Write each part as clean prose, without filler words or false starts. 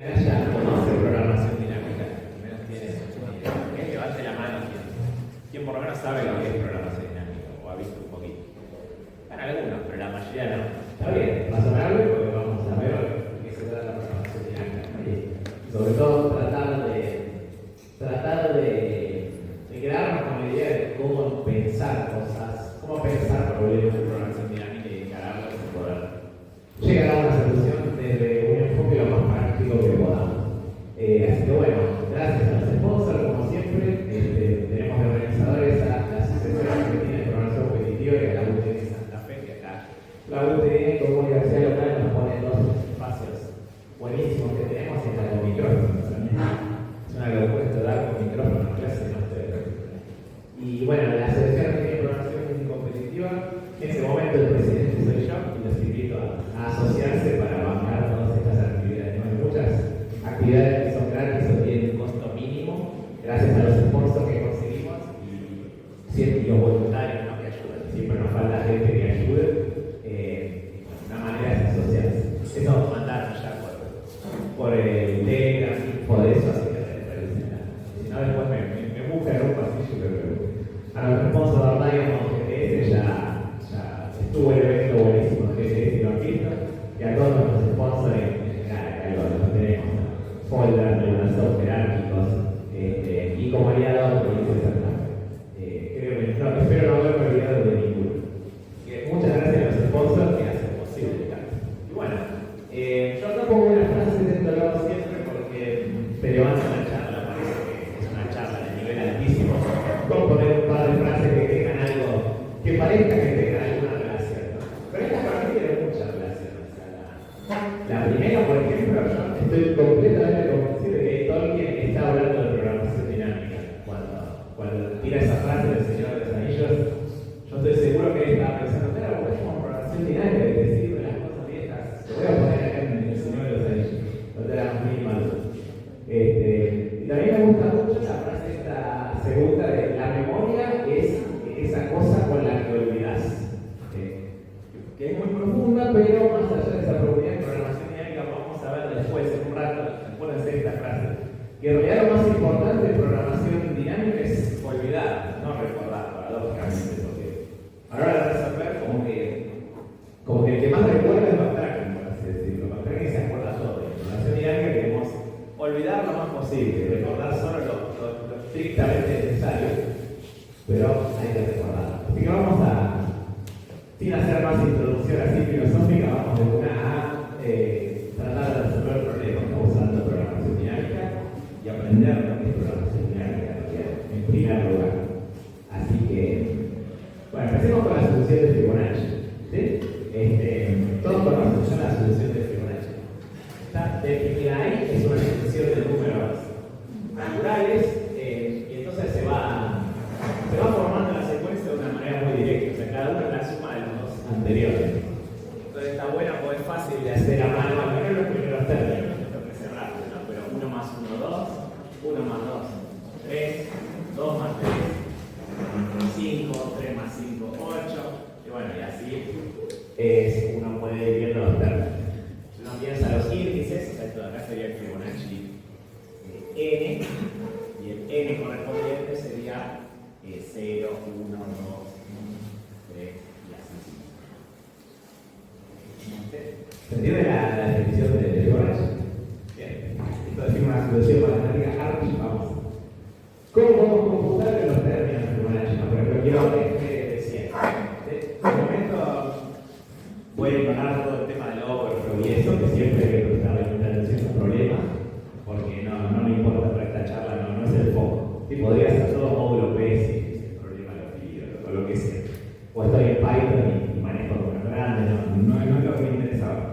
Ya conoce programación dinámica, al menos tiene una idea. ¿Okay? Levante la mano quien por lo menos sabe lo que es programación dinámica o ha visto un poquito. Bueno, algunos, pero la mayoría no. Está bien, razonable porque vamos a ver de qué se trata la programación dinámica. Y sobre todo tratar de quedarnos con la idea de cómo pensar cosas, cómo pensar problemas de programación dinámica y encararlos y poder llegar a una solución desde un enfoque lo más práctico que podamos. Así que bueno, gracias a los sponsors, como siempre, tenemos de organizadores a la Asociación Argentina de Programación Competitiva y a la UTN Santa Fe, que acá la UTN como universidad local nos pone dos espacios buenísimos que tenemos y hasta con micrófonos. Es una locura esto de dar con micrófonos, clases no ustedes. Y bueno, la Asociación Argentina de Programación Competitiva, en ese momento el presidente soy yo y los invito a asociarse para bancar todas estas actividades. ¿No? Hay muchas actividades que son gratis o tienen un costo mínimo, gracias a los sponsors que conseguimos y los voluntarios, ¿no? Que ayudan. Siempre nos falta gente que ayude. Una manera de asociarse. Eso mandaron ya por el Telegram, por eso, así que si no, después me buscan en un pasillo, pero a los sponsors de Ordaion GTS ya estuvo el evento buenísimo de GTS y lo han visto, y a todos nuestros sponsors en general, lo tenemos, Folder, Neurosoft, jerárquicos, y como aliado por el Santa Fe. Creo que espero no haberme olvidado de ninguno. Muchas gracias a los sponsors que hacen posible el cambio. Y bueno, yo acá pongo una frase dentro de lo siempre porque te levanta una charla, parece que es una charla de nivel altísimo. Puedo poner un par de frases que tengan algo, que parezca que tengan alguna relación, ¿no? Pero esta para mí tiene mucha relación. O sea, la primera, por ejemplo, yo estoy completamente convencido de que Tolkien está hablando de programación dinámica. Cuando tira esa frase del Señor de los Anillos, yo estoy seguro que él estaba pensando, claro, pues es programación dinámica y decir de las cosas viejas. Lo voy a poner acá en el Señor de los Anillos. No te das muy mal. Y también me gusta mucho la frase esta segunda de la memoria es esa cosa con la que olvidas. Que es muy profunda, pero más allá de esa profundidad en programación dinámica vamos a ver después, en un rato, después de hacer esta frase, que en realidad lo más importante de programación dinámica es olvidar, no recordar, paradójicamente, porque a la hora de resolver como que el que más recuerda es Bactracken, por así decirlo. Bactracken se acuerda todo. En programación dinámica queremos olvidar lo más posible, recordar solo lo estrictamente necesario, pero hay que recordar. Así que vamos a, sin hacer más introducción así filosófica, vamos de una a tratar de resolver problemas usando programación dinámica y aprender lo que es programación dinámica en primer lugar. Así que, bueno, empecemos con la solución de Fibonacci. ¿Sí? Todos conocen ya la solución de Fibonacci. Está definida ahí, es una sucesión de números naturales, y entonces se va formando la secuencia de una manera muy directa. O sea, cada uno es la suma de los dos anteriores. Entonces está buena porque es fácil de hacer a mano, al menos los primeros términos, esto que es rápido, ¿no? Pero 1 más 1, 2, 1 más 2, 3, 2 más 3, 5, 3 más 5, 8, y bueno, y así uno puede ir viendo los términos. Si uno piensa los índices, o sea, esto de acá sería el Fibonacci n, y el n correspondiente sería 0, 1, 2, 3 y así. ¿Se entiende la definición de Fibonacci? Bien, esto define una solución matemática Hartree, vamos. ¿Cómo podemos computar los términos de Fibonacci? Por ejemplo, quiero de 100. En este momento voy a ignorar todo el tema del overflow y eso, que siempre hay que prestar atención a problemas, porque no me importa para esta charla, no es el foco. Sí, podría ser todo módulo P si el problema lo pido, o lo que sea. O estoy en Python y manejo números grandes, no es lo que me interesa ahora.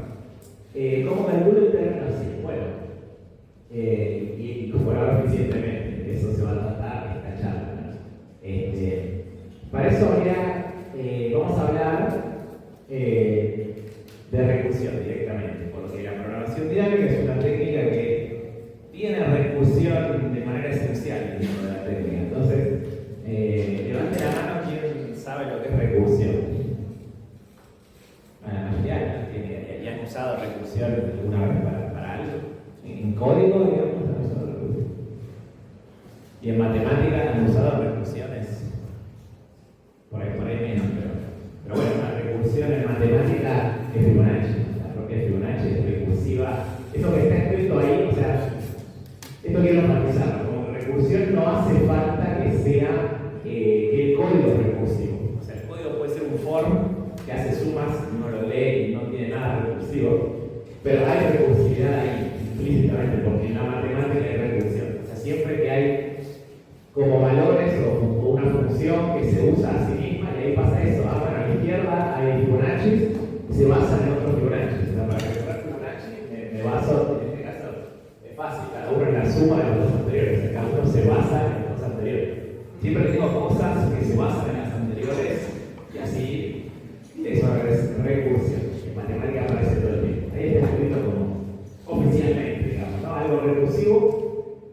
código, digamos, han usado recursión. Y en matemáticas han usado recursiones. Por ahí menos, pero bueno, la recursión en matemática es Fibonacci. La propia Fibonacci es recursiva. Eso que está escrito ahí, o sea, esto quiero enfatizarlo. Como recursión no hace falta que sea que el código es recursivo. O sea, el código puede ser un for que hace sumas, uno lo lee y no tiene nada recursivo, pero hay recursividad ahí, implícitamente, porque en la matemática hay recursión. O sea, siempre que hay como valores o una función que se usa a sí misma, y ahí pasa eso. Bueno, a la izquierda hay Fibonacci y se basan en otros Fibonacci. O sea, para calcular Fibonacci me baso, en este caso es fácil, cada uno en la suma de los dos anteriores. O sea, cada uno se basa en los dos anteriores. Siempre tengo cosas que se basan en las anteriores y así eso es recursión. En matemática aparece todo el tiempo. Ahí está escrito como oficialmente, digamos, ¿no? Algo recursivo.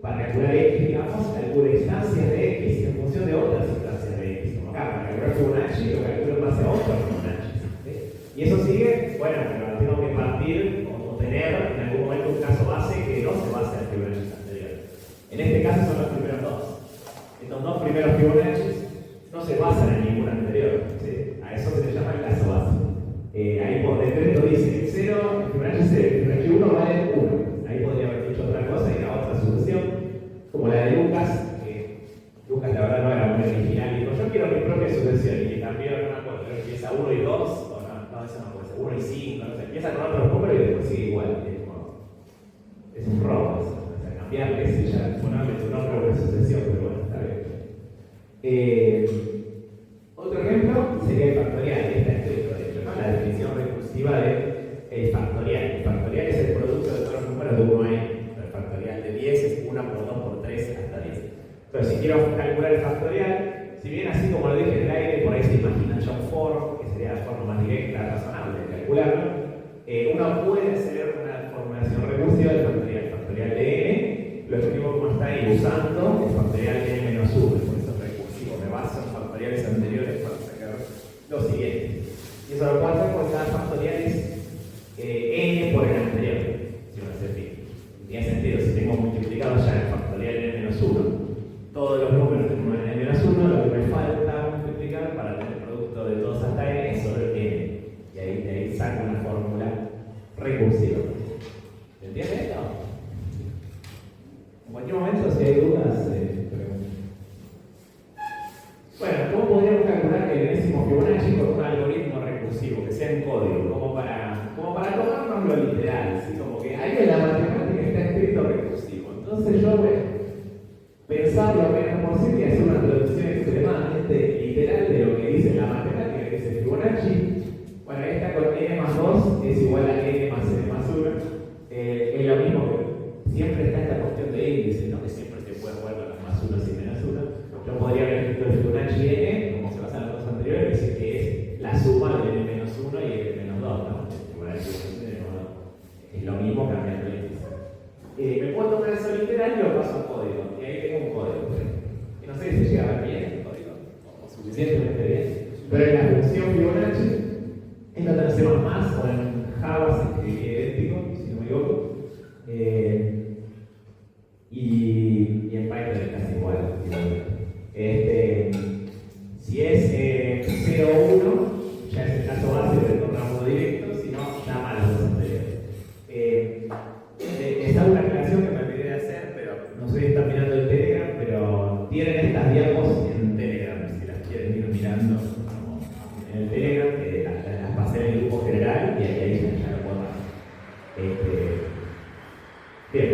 Para calcular X, digamos, calcula instancias de X en función de otras instancias de X. Como acá, para calcular Fibonacci, lo calculo en base a otros Fibonacci. ¿Sí? Y eso sigue, bueno, pero tengo que partir o tener en algún momento un caso base que no se base en el Fibonacci anterior. En este caso son los primeros dos. Estos dos primeros Fibonacci no se basan en ningún anterior. ¿Sí? A eso se le llama el caso base. Ahí por decreto dice el 0, el Fibonacci 1 vale 1. Ahí podría haber dicho otra cosa y la otra sucesión, como la de Lucas, que Lucas la verdad no era muy original, y dijo yo quiero mi propia sucesión, y le cambió, no me acuerdo, creo que empieza 1 y 2, o no, eso no puede ser, 1 y 5, no sé, empieza con otros números y después sigue igual, es un robo eso, o sea, cambiarle ese ya, ponerle su nombre a una sucesión, pero bueno, está bien. Otro ejemplo sería el factorial, que está escrito, de hecho, ¿no? La definición recursiva de el factorial. El factorial es el producto de todos los números de 1 a n. El factorial de 10 es 1 por 2 por 3 hasta 10. Entonces, si quiero calcular el factorial, si bien así como lo dije en el aire, por ahí se imagina ya un for, que sería la forma más directa, razonable de calcularlo, uno puede hacer una formulación recursiva del factorial. El factorial de n, lo escribo como está ahí, usando el factorial de n menos 1, por eso es recursivo. Me baso en factoriales anteriores para sacar lo siguiente. Y eso lo puedo hacer porque cada factorial es n por el anterior, si uno se fija. Tiene sentido, si tengo multiplicado ya el factorial de n menos 1, todos los números de n menos 1, lo que me falta multiplicar para tener el producto de todos hasta n es sobre n. Y ahí, de ahí saco una fórmula recursiva. ¿Se entiende esto? En cualquier momento, si hay dudas, pregunten. Bueno, ¿cómo podríamos calcular el enésimo Fibonacci con un algoritmo recursivo, que sea en código, como para tomarnos lo literal, ¿sí? Como que ahí en la matemática está escrito recursivo. Entonces yo voy a pensar lo menos posible y hacer una traducción extremadamente literal de lo que dice la matemática, que dice Fibonacci. Bueno, ahí está con n más 2 es igual a n más n más 1. Es lo mismo que siempre está esta cuestión de índice, ¿no? Que siempre se puede jugar con los más 1 y menos 1. Yo podría haber escrito el Fibonacci n, como se basa en los dos anteriores, que dice que es la suma de n menos 1 y n menos 2, ¿no? Es lo mismo cambiando el índice. Me puedo tomar eso literal y lo paso a código. Y ahí tengo un código. Y no sé si llega a ver bien el código, o suficientemente bien. Pero en la función Fibonacci, esto en C++ o en Java se escribía idéntico, si no me equivoco. Y en Python es casi igual. Si es 0 o 1, ya es el caso base, retorna uno directo, si no, llama a los dos anteriores. Es una aclaración que me olvidé de hacer, pero no sé si están mirando el Telegram, pero tienen estas diapos en Telegram, si las quieren ir mirando en el Telegram, las pasé en el grupo general y ahí ya lo puedo dar. Bien.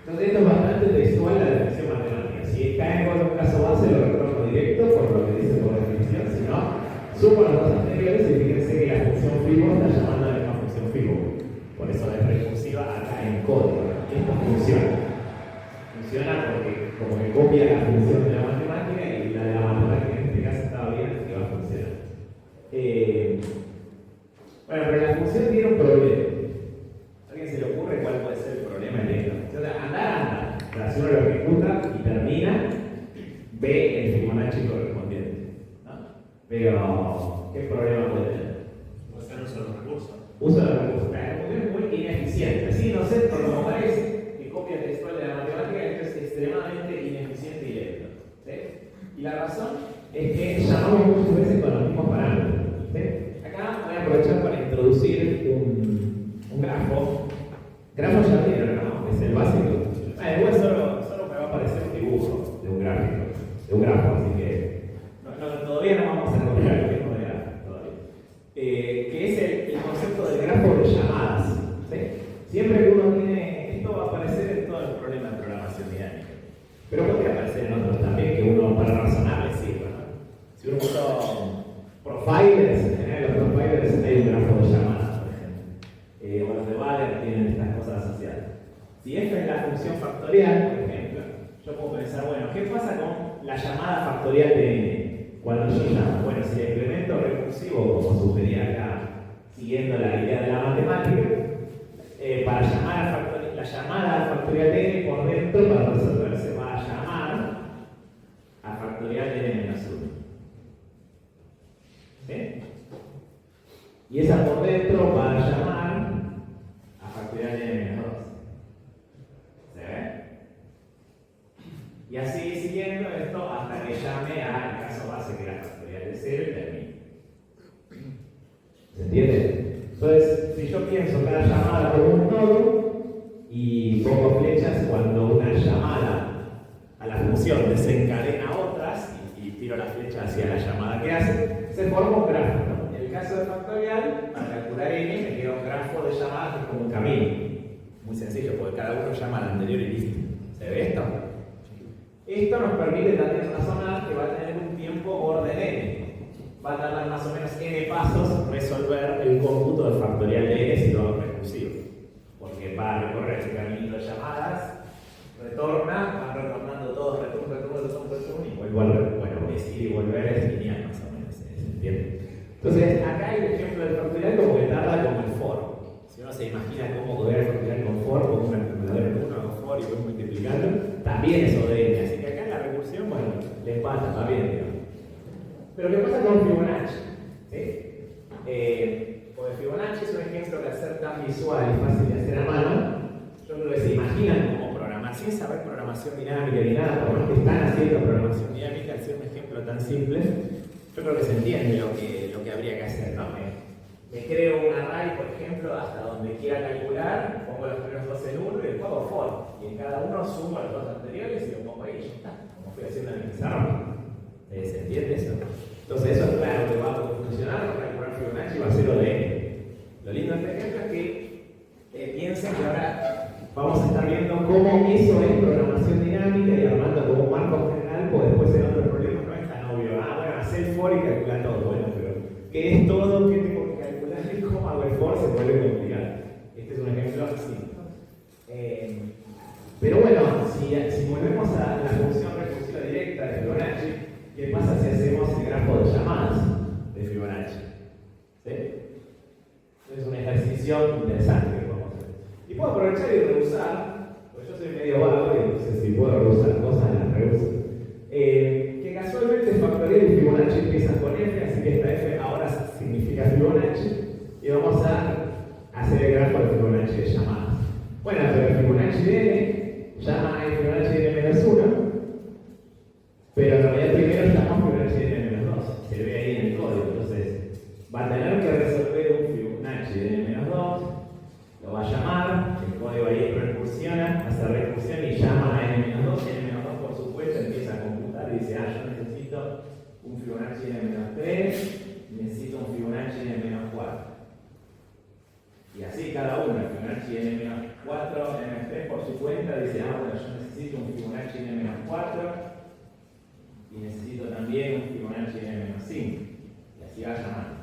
Entonces esto es bastante textual la definición matemática. Si cae con un caso base, lo retorno directo por lo que dice por definición, si no, sumo los dos anteriores y fíjense que la función Fibo está llamando a la misma función Fibo. Por eso es recursiva acá en código. Esto funciona. Funciona porque como que copia la función de la matemática y la de la matemática en este caso estaba bien, así que va a funcionar. Bueno, pero la función tiene un problema. ¿A alguien se le ocurre cuál puede ser el problema en esto? Anda. Si uno lo ejecuta y termina, ve el Fibonacci correspondiente, ¿no? Pero, ¿qué problema puede tener? Puede ser uso de los recursos. Uso de los recursos. La ejecución es muy ineficiente. Sí, no sé, pero como parece, el básico. Después solo me va a aparecer un dibujo de un gráfico, de un grafo, así que todavía no vamos a copiar el tiempo de grafo todavía. Que es el concepto del grafo de llamadas. ¿Sí? Siempre que uno tiene, esto va a aparecer en todos los problemas de programación dinámica, pero podría aparecer en otros también que uno para razonar le sirva, ¿no? Si uno usa profilers, en general los profilers hay un grafo de llamadas, por ejemplo. O los de Waller tienen estas cosas asociadas. Si f es la función factorial, por ejemplo, yo puedo pensar, bueno, ¿qué pasa con la llamada factorial de n? Cuando yo llamo, bueno, si el incremento recursivo, como sugería acá, siguiendo la idea de la matemática, para llamar la llamada factorial de n por dentro, para resolver, se va a llamar a factorial de n menos 1. ¿Sí? Y esa por dentro va a llamar a factorial de n menos 2. ¿Se ve? Y así siguiendo esto hasta que llame al caso base que era factorial de 0 y termine. ¿Se entiende? Entonces, si yo pienso cada llamada como un nodo y pongo flechas cuando una llamada a la función desencadena otras y tiro la flecha hacia la llamada que hace, se forma un grafo, ¿no? En el caso de factorial, para calcular n me queda un grafo de llamadas que es como un camino. Muy sencillo, porque cada uno llama al anterior y listo. ¿Se ve esto? Esto nos permite también razonar que va a tener un tiempo orden n. Va a tardar más o menos n pasos resolver el cómputo de factorial de n si lo hago recursivo. Porque va a recorrer ese caminito de llamadas, retorna, van retornando todos, retorno, y vuelvo a bueno, decir y volver es lineal más o menos, ¿se entiende? Entonces, acá hay el ejemplo del factorial como que tarda como el for. Si uno se imagina cómo poder factorial con for, con una calculadora en uno, hago for y voy multiplicando, también es O de n. Así que acá en la recursión, bueno, le empata, va bien, digamos. Pero ¿qué pasa con Fibonacci? ¿Sí? Porque Fibonacci es un ejemplo de hacer tan visual y fácil de hacer a mano. Yo creo que se imaginan cómo programar, sin saber programación dinámica ni nada, por más que están haciendo programación dinámica, al ser un ejemplo tan simple, yo creo que se entiende lo que habría que hacer, ¿no? Me creo un array, por ejemplo, hasta donde quiera calcular, pongo los primeros dos en uno y después hago for. Y en cada uno sumo los dos anteriores y lo pongo ahí y ya está, como fui haciendo en el pizarrón. ¿Se entiende eso? Entonces eso es claro que va a funcionar, para calcular Fibonacci va a ser O de n. Lo lindo de este ejemplo es que piensen que ahora vamos a estar viendo cómo eso es programación dinámica y armando como un marco general, pues después en otro problema no es tan obvio. Bueno, hacer el for y calcular todo. Bueno, pero ¿qué es todo? ¿Qué tengo que calcular? ¿Y cómo hago el for? Se vuelve complicado. Este es un ejemplo así. Pero bueno, si volvemos a la función recursiva directa de Fibonacci, ¿qué pasa si hacemos el grafo de llamadas de Fibonacci? ¿Sí? Es un ejercicio interesante que podemos hacer. Y puedo aprovechar y reusar, porque yo soy medio vago y entonces si puedo reusar cosas, las reuso. Que casualmente factorial y Fibonacci empiezan con F, así que esta F ahora significa Fibonacci, y vamos a hacer el grafo de Fibonacci de llamadas. Bueno, pero el Fibonacci de n llama a Fibonacci de n menos 1, pero en realidad primero llamamos Fibonacci de n menos 2, se ve ahí en el código, entonces va a tener que resolver un Fibonacci de n menos 2, lo va a llamar, el código ahí recursiona, hace recursión y llama a n menos 2, y n menos 2 por supuesto empieza a computar y dice, yo necesito un Fibonacci de n menos 3, necesito un Fibonacci de n menos 4. Y así cada uno, el Fibonacci de n menos 4, n menos 3 por su cuenta, dice, bueno, yo necesito un Fibonacci de n menos 4, y necesito también un Fibonacci de n menos 5. Y así va llamando.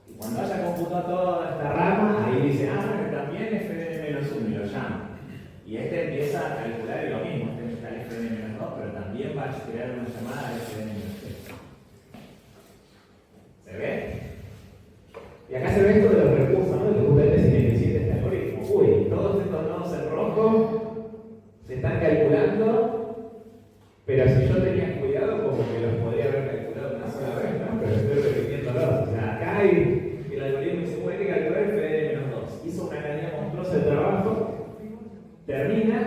Y cuando haya computado toda esta rama, ahí dice, bueno, también f de n menos 1 y lo llama. Y este empieza a calcular y lo mismo, este está el f de n menos 2, pero también va a crear una llamada a f de n menos 3. ¿Se ve? Y acá se ve esto de los recursos, ¿no? Que justamente es ineficiente este algoritmo. Uy, todos estos nodos en rojo se están calculando, pero si yo tenía cuidado, como que los podría haber calculado una sola vez, ¿no? Pero estoy repitiéndolos. O sea, acá el algoritmo dice, bueno, hay que calcular f de n menos 2. Hizo una cantidad monstruosa de trabajo, termina,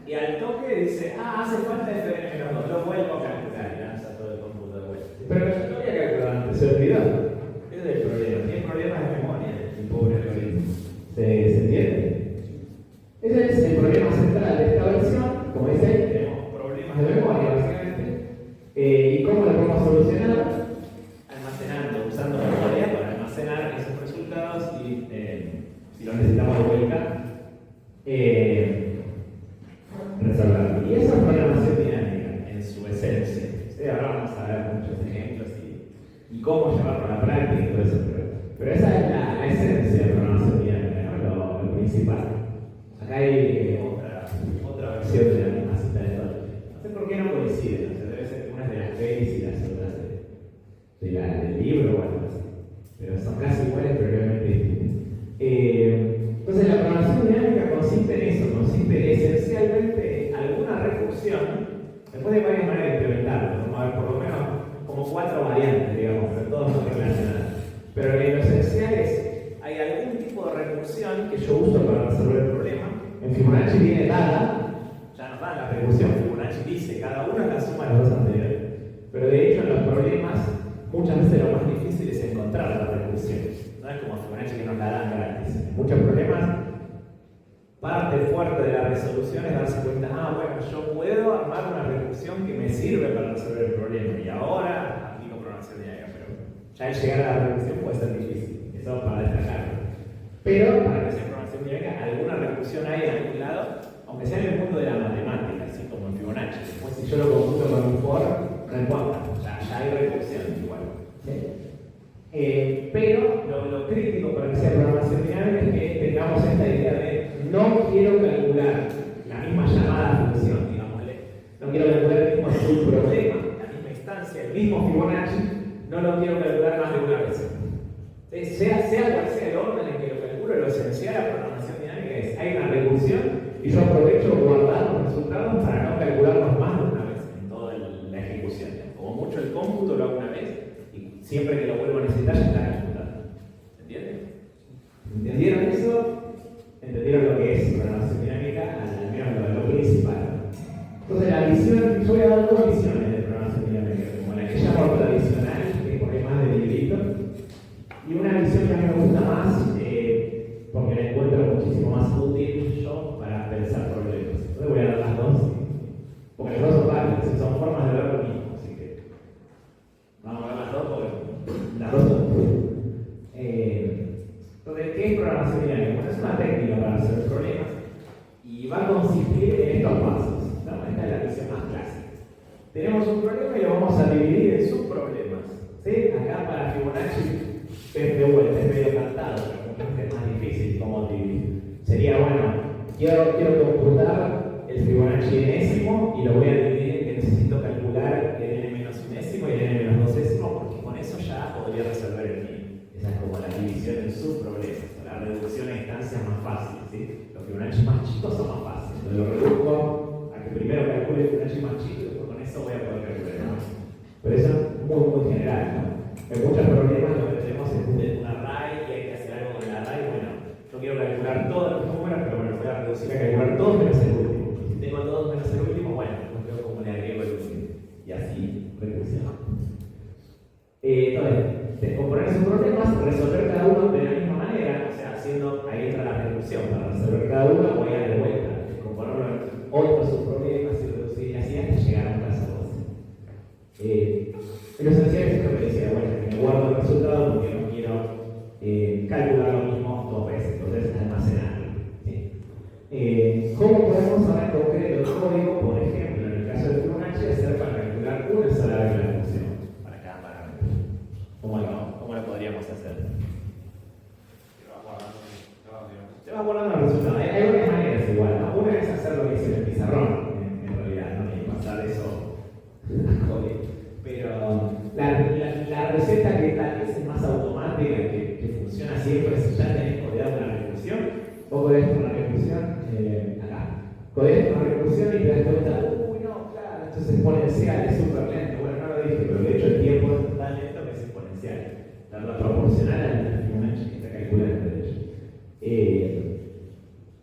y al toque dice, hace falta f de n menos 2, lo vuelvo a calcular y lanza todo el cómputo de vuelta. Pero yo no había calculado antes, se olvidó. Ese es el problema, tiene problemas de memoria el pobre algoritmo. ¿Se entiende? Ese Entonces, el problema central de esta versión, como dice ahí, tenemos problemas de memoria, básicamente. ¿Y cómo lo podemos solucionar? Almacenando, usando memoria para almacenar esos resultados y, si lo necesitamos de vuelta, resolverlo. Y eso es programación dinámica, en su esencia. ¿Sí? Ahora vamos a ver muchos ejemplos y cómo llevarlo a la práctica y todo eso. Pero esa es la esencia de programación dinámica, ¿no? Lo principal. Acá hay otra versión de la misma cita de Tolkien. No sé por qué no coinciden, o sea, debe ser una de las pelis y las otras del libro o algo así. Pero son casi iguales, pero realmente distintas. Entonces, la programación dinámica consiste en eso, consiste esencialmente en alguna recursión. Después de varias maneras de implementarlo, vamos a ver por lo menos como 4 variantes, digamos, pero todas son relacionadas. Pero lo esencial es, hay algún tipo de recursión que yo uso para resolver el problema. En Fibonacci viene dada, ya nos da la recursión. Fibonacci dice, cada una es la suma de los dos anteriores. Pero de hecho en los problemas, muchas veces lo más difícil es encontrar la recursión. No es como Fibonacci que nos la dan gratis. En muchos problemas, parte fuerte de la resolución es darse cuenta, bueno, yo puedo armar una recursión que me sirve para resolver el problema. Y ahora aplico programación dinámica, pero ya al llegar a la recursión puede ser difícil. Eso para destacarlo. Pero para que sea programación dinámica, alguna recursión hay en algún lado, aunque sea en el mundo de la matemática, así como en Fibonacci. Después, si yo lo computo con un for, no importa, ya hay recursión igual. ¿Sí? Pero lo crítico para que sea programación dinámica es que tengamos esta idea de no quiero calcular la misma llamada función, digámosle. No quiero calcular el mismo subproblema, la misma instancia, el mismo Fibonacci, no lo quiero calcular más de una vez. Sea cual sea el orden en que lo calculo, lo esencial de la programación dinámica es hay una recursión y yo aprovecho guardar los resultados para no calcularlos más de una vez en toda la ejecución. Como mucho el cómputo lo hago una vez y siempre que lo vuelvo a necesitar ya está computado. ¿Entienden? ¿Entendieron eso? ¿Entendieron lo que es programación dinámica? Al menos lo principal. Entonces la visión, yo voy a dar 2 visiones de programación dinámica, como la que llamo tradicional, que es por ahí más de librito, y una visión que a mí me gusta más, porque la encuentro muchísimo más útil yo para pensar problemas. Entonces voy a dar las 2, porque las 2 son válidas, son formas de ver lo mismo, así que vamos a ver las 2 porque las 2 son entonces, ¿qué es programación dinámica? Bueno, es una técnica para resolver problemas y va a consistir en estos pasos, ¿no? Esta es la visión más clásica. Tenemos un problema y lo vamos a dividir en subproblemas, ¿sí? Acá para Fibonacci de vuelta, es medio cantado, pero es más difícil cómo dividir. Sería, bueno, quiero computar el Fibonacci enésimo y lo voy a dividir en que necesito calcular el n-1 y el n-2, porque con eso ya podría resolver el mío. Esa es como la división en subproblemas, la reducción a instancias más fácil, ¿sí? Los Fibonacci más chicos son más fáciles. Entonces lo reduzco a que primero calcule el Fibonacci más chico y después con eso voy a poder calcular más. Pero eso es muy general, ¿no? En muchos problemas lo que tenemos es un array y hay que hacer algo con el array. Bueno, yo quiero calcular todos los números, pero bueno, voy a reducir a calcular todos menos el último. Si tengo todos menos el último, bueno, pues veo cómo le agrego el último. Y así, recursión. Entonces, descomponer esos problemas, resolver cada uno de la misma manera, o sea, haciendo, ahí entra la recursión, para resolver cada uno voy a de vuelta, descomponerlo en otros subproblemas y reducir y así hasta llegar a un caso 12. Lo esencial es esto que decía, bueno, que me guardo el resultado porque no quiero calcular lo mismo 2 veces, entonces almacenarlo. ¿Sí? ¿Cómo podemos ahora en concreto el código, por ejemplo, en el caso de Fibonacci, hacer para calcular una sola vez la función para cada parámetro? ¿Cómo lo podríamos hacer? Te vas guardando el resultado. Hay varias maneras igual, ¿no? Una es hacer lo que hice en el pizarrón, en realidad, ¿no? Y pasar eso a código. Pero la receta que tal vez es más automática, que funciona siempre si ya tenés codeado una recursión, vos codeás con una recursión acá. Codeás con una recursión y te das cuenta, no, claro, esto es exponencial, es súper lento. Bueno, no lo dije, pero de hecho el tiempo es tan lento que es exponencial. Darlo proporcional al Fibonacci que está calculando, de hecho.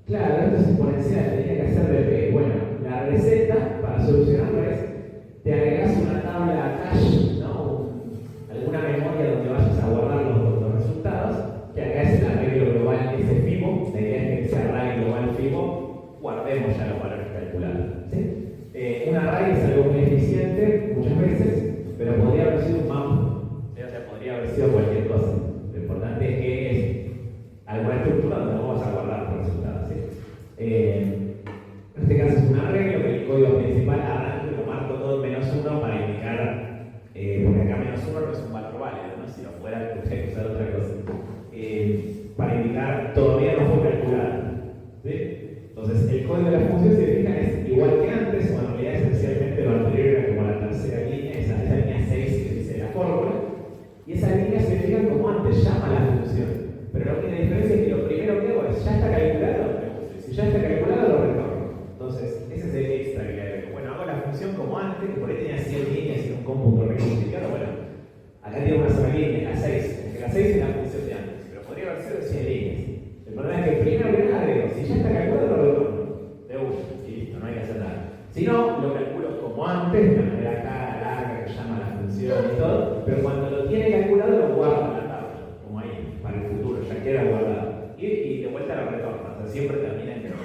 Claro, esto es exponencial, tenía que hacer BP. Bueno, la receta para solucionarlo es te agregas una tabla cache, ¿no? Alguna memoria donde vayas a guardar los resultados, que acá es el arreglo global, ese FIBO, la idea es que ese array global FIBO guardemos ya los valores calculados. ¿Sí? Un array es algo muy eficiente muchas veces, pero podría haber sido un mambo. ¿Sí? O sea, podría haber sido cualquier cosa. Lo importante es que es alguna estructura donde no vamos a guardar los resultados. ¿Sí? En este caso es un arreglo que el código principal arranca y lo marco todo en -1 para indicar, porque acá -1 no es un valor válido, ¿no? Si lo fuera, tendría que usar otra cosa. Para indicar todavía no fue calculado. ¿Sí? Entonces, el código de la función se fija es igual que antes, o en realidad esencialmente lo anterior era como la tercera línea, esa línea 6 que dice la fórmula, y esa línea se fija como antes, llama la función. Pero lo que la diferencia es que lo primero que hago es, ¿ya está calculado? Si ya está calculado, lo retorno. Entonces, ese es el extra que le agrego. Bueno, hago la función como antes, que por ahí tenía 100 líneas y un cómputo re complicado. Bueno, acá tiene una sola línea, la 6. La 6 es la función de antes, pero podría haber sido de 100 líneas. El problema es que primero que nada agrego, si ya está calculado, lo retorno. De uno, y listo, no hay que hacer nada. Si no, lo calculo como antes, de manera acá larga que llama la función y todo, pero cuando lo tiene calculado, lo guardo en la tabla, como ahí, para el futuro, ya queda guardado. Y de vuelta lo retorno, o sea, siempre termina en la tabla.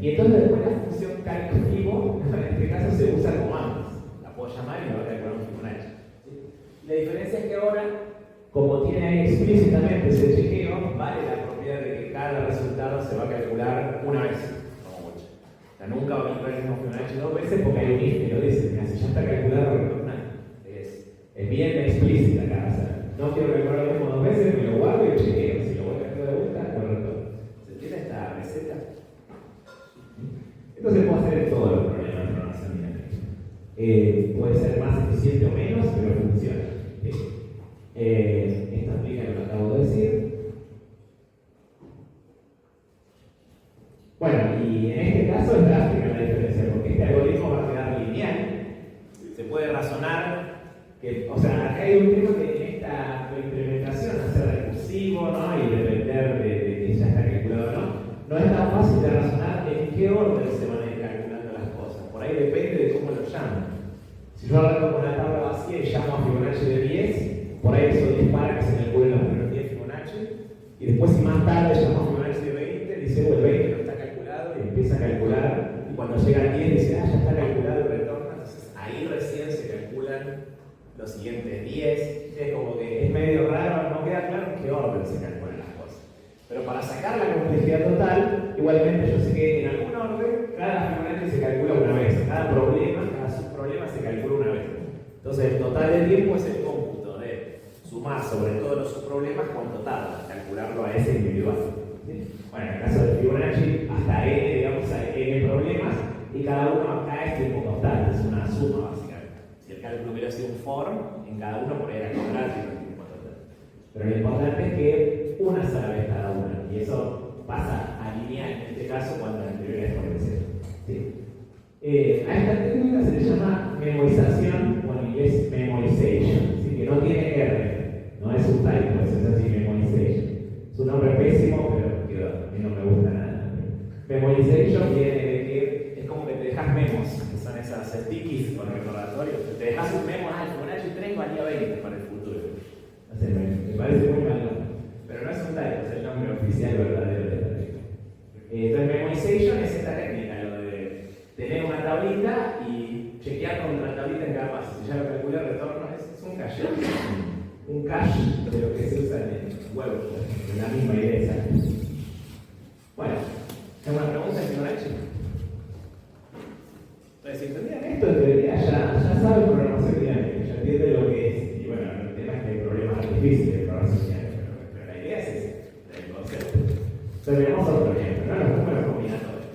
Y entonces después la función calc_fibo, en este caso se usa como antes. La puedo llamar y me va a calcular un Fibonacci. ¿Sí? La diferencia es que ahora, como tiene ahí explícitamente ese chequeo, vale la propiedad de que cada resultado se va a calcular una vez, como mucho. O sea, nunca va a calcular el mismo Fibonacci dos veces porque hay un if que lo dice. Mira, si ya está calculado, retorna. Es bien explícita acá. O sea, no quiero calcular lo mismo dos veces, me lo guardo y chequeo. Si lo voy a calcular de vuelta, lo retorno. ¿Se entiende esta receta? Esto se puede hacer en todos los problemas de programación dinámica. Puede ser más eficiente o menos, pero funciona. Esto explica lo que acabo de decir. Bueno, y en este caso es drástica la diferencia, porque este algoritmo va a quedar lineal. Se puede razonar que, o sea, acá hay un tema que en esta implementación, hacer recursivo, ¿no? Y depender de que ya está calculado o no es tan fácil de razonar en qué orden se van a ir calculando las cosas. Por ahí depende de cómo lo llaman. Si yo arranco con una tabla vacía y llamo a Fibonacci de 10, por ahí eso dispara que se calculen los primeros 10 Fibonacci, y después si más tarde llamo a Fibonacci de 20, dice, el 20 no está calculado, y empieza a calcular, y cuando llega al 10 dice, ya está calculado y retorna. Entonces ahí recién se calculan los siguientes 10. Es como que es medio raro, no queda claro en qué orden se calculan las cosas. Pero para sacar la complejidad total, igualmente yo sé que en algún orden cada Fibonacci se calcula una vez, cada problema, cada subproblema se calcula una vez. Entonces el total de tiempo es el cómputo de sumar sobre todos los subproblemas cuánto tarda calcularlo a ese individual. ¿Sí? Bueno, en el caso de Fibonacci, hasta n, digamos, hay n problemas y cada uno acá es tiempo total, es una suma básicamente. Si el cálculo hubiera sido un for, en cada uno por ahí era cuadrado y no tiempo total. Pero lo importante es que una sola vez cada una, y eso pasa a lineal en este caso cuando la anterior es exponencial. ¿Sí? A esta técnica se le llama memorización, o en inglés memorization, así que no tiene R, no es un typo, es así, memorization. Es un nombre pésimo, pero a mí no me gusta nada. Memorization viene de que es como que te dejas memos, que son esas stickies con recordatorios. Te dejas un memo, el Fibonacci 3 valía 20 para el futuro. O sea, me parece muy mal nombre, pero no es un typo, es el nombre oficial verdadero de la técnica. Entonces, memorization es esta técnica, lo de tener una tablita y chequear con la tablita en cada paso. Si ya lo calculé, retorno, es un cache. Un cache de lo que se usa en el web, es la misma idea exacta. Bueno, ¿alguna pregunta, Fibonacci? Entonces, si entendían esto, en teoría ya saben programación dinámica, ya entienden lo que es. Y bueno, el tema es que hay problemas difíciles de programación dinámica, pero la idea es esa, el concepto. Entonces, veamos otro ejemplo, ¿no? Los números combinatorios.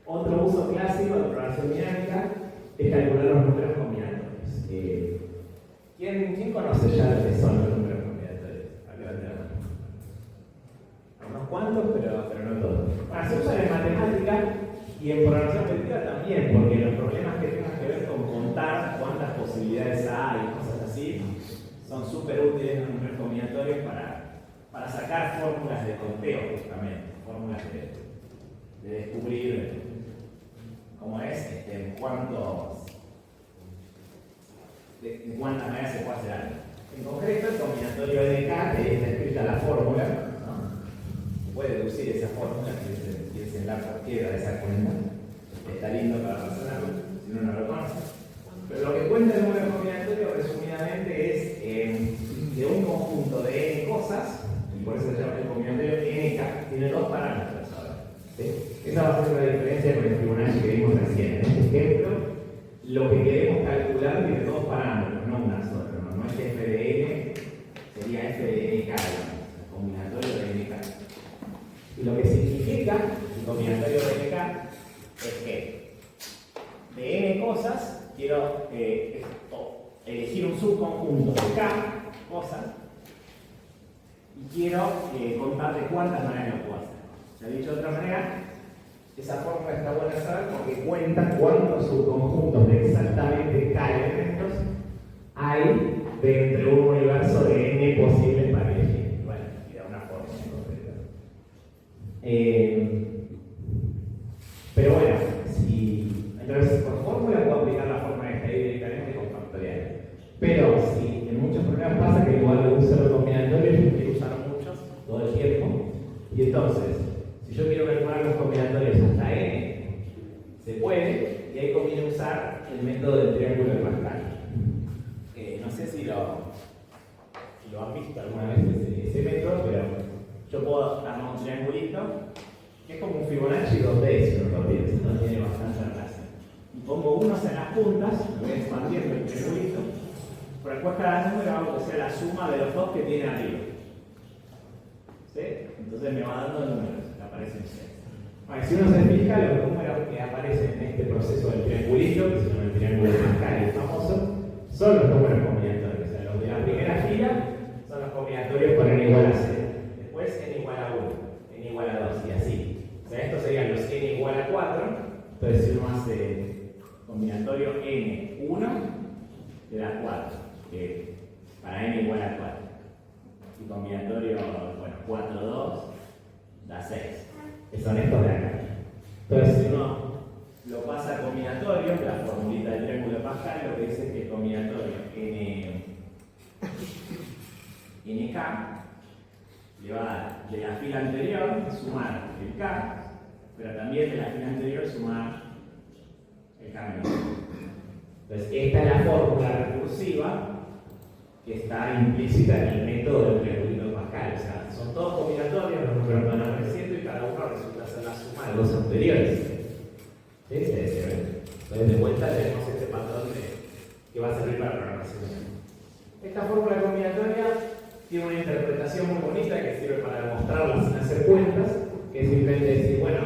Otro uso clásico de programación dinámica es calcular los números combinatorios. ¿Quién conoce ya lo que son los números combinatorios? Acá la tenemos. Unos cuantos, pero no todos. Bueno, se usan en matemática y en programación primitiva también, porque los problemas que tengan que ver con contar cuántas posibilidades hay y cosas así son súper útiles los números combinatorios para sacar fórmulas de conteo, justamente, fórmulas de descubrir cómo es, de cuántas maneras se puede hacer algo. En concreto, el combinatorio NK, que está escrita la fórmula, ¿no? puede deducir esa fórmula, piénsenla cualquiera de esa cuenta. Está lindo para razonarlo, si uno no lo conoce. Pero lo que cuenta el número combinatorio, resumidamente, es de un conjunto de n cosas, y por eso se llama el combinatorio nk, tiene dos parámetros ahora. ¿Sí? Esa va a ser la diferencia con el Fibonacci que vimos recién. En este ejemplo, lo que queremos calcular tiene dos parámetros, no una sola. No es f de n, sería f de nk, el combinatorio de nk. Y lo que significa el combinatorio de nk es que de n cosas quiero elegir un subconjunto de k cosas y quiero contar de cuántas maneras lo puedo hacer. Se ha dicho de otra manera, esa fórmula está buena saber porque cuenta cuántos subconjuntos de exactamente k elementos hay de entre un universo de n posibles para elegir. Bueno, y da una fórmula concreta. Pero bueno, entonces por fórmula puedo aplicar la fórmula que está ahí directamente con factorial. Pero si en muchos problemas pasa que igual de un solo combinatorio yo quiero usar muchos todo el tiempo, y entonces si yo quiero calcular los combinatorios hasta n, se puede, y ahí conviene usar el método del triángulo de Pascal. No sé si lo han visto alguna vez ese método, pero yo puedo armar un triangulito que es como un Fibonacci 2D, si uno lo piensa, ¿no? Tiene bastante relación. Y pongo unos en las puntas, lo voy expandiendo el triangulito, pero después cada número hago que sea la suma de los dos que tiene arriba. ¿Sí? Entonces me va dando números que aparecen siempre. Bueno, si uno se fija, los números que aparecen en este proceso del triangulito, que se llama el triángulo de Pascal, el famoso, son los números combinatorios. O sea, los de la primera fila son los combinatorios con n igual a 0. Después n igual a 1, n igual a 2 y así. O sea, estos serían los n igual a 4. Entonces, si uno hace combinatorio n1, le da 4, que para n igual a 4. Y combinatorio, bueno, 4, 2, da 6. Que son estos de acá. Entonces, si uno lo pasa a combinatorio, la formulita del triángulo de Pascal, lo que dice es que el combinatorio nk le va a dar de la fila anterior sumar el k, pero también de la fila anterior sumar el k menos 1. Entonces, esta es la fórmula recursiva que está implícita en el método del triángulo de Pascal. O sea, son todos combinatorios, los números van apareciendo y cada uno resulta ser la suma de los anteriores. ¿Sí? Entonces, de vuelta tenemos este patrón que va a servir para programación. Esta fórmula combinatoria tiene una interpretación muy bonita que sirve para demostrarla sin hacer cuentas, que es simplemente decir, bueno,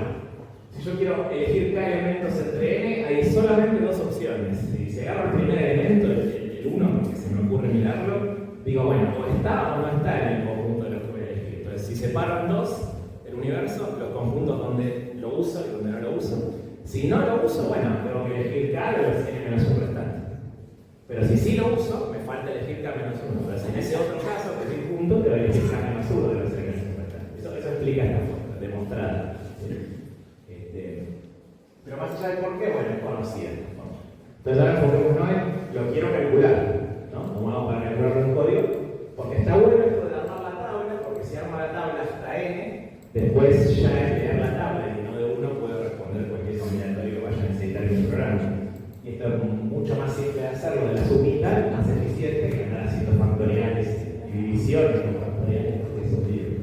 si yo quiero elegir k elementos entre n, hay solamente dos opciones. Si se agarra el primer elemento, el 1, que se me ocurre mirarlo, digo, bueno, o está o no está en el conjunto de los que voy a elegir. Entonces, si separo en dos el universo, los conjuntos donde lo uso y donde no lo uso. Si no lo uso, bueno, tengo que elegir k de los n menos 1 restantes. Pero si sí lo uso, me falta elegir k menos 1. Entonces, en ese otro caso, que es un punto, te voy a elegir k menos 1 de los n menos 1 restantes. Eso explica esta fórmula, demostrada. Pero más allá del por qué, bueno, es conocida esta fórmula. Entonces, ahora enfoquémonos en lo quiero calcular, ¿no? ¿Cómo hago para calcularlo en código? Porque está bueno esto de armar la tabla, porque si armo la tabla hasta n, después ya es leer la tabla y no de uno puedo responder cualquier combinatorio que vaya a necesitar en un programa. Y esto es mucho más simple de hacerlo de la sumita, más eficiente que andar haciendo factoriales y divisiones con factoriales, porque eso es libre.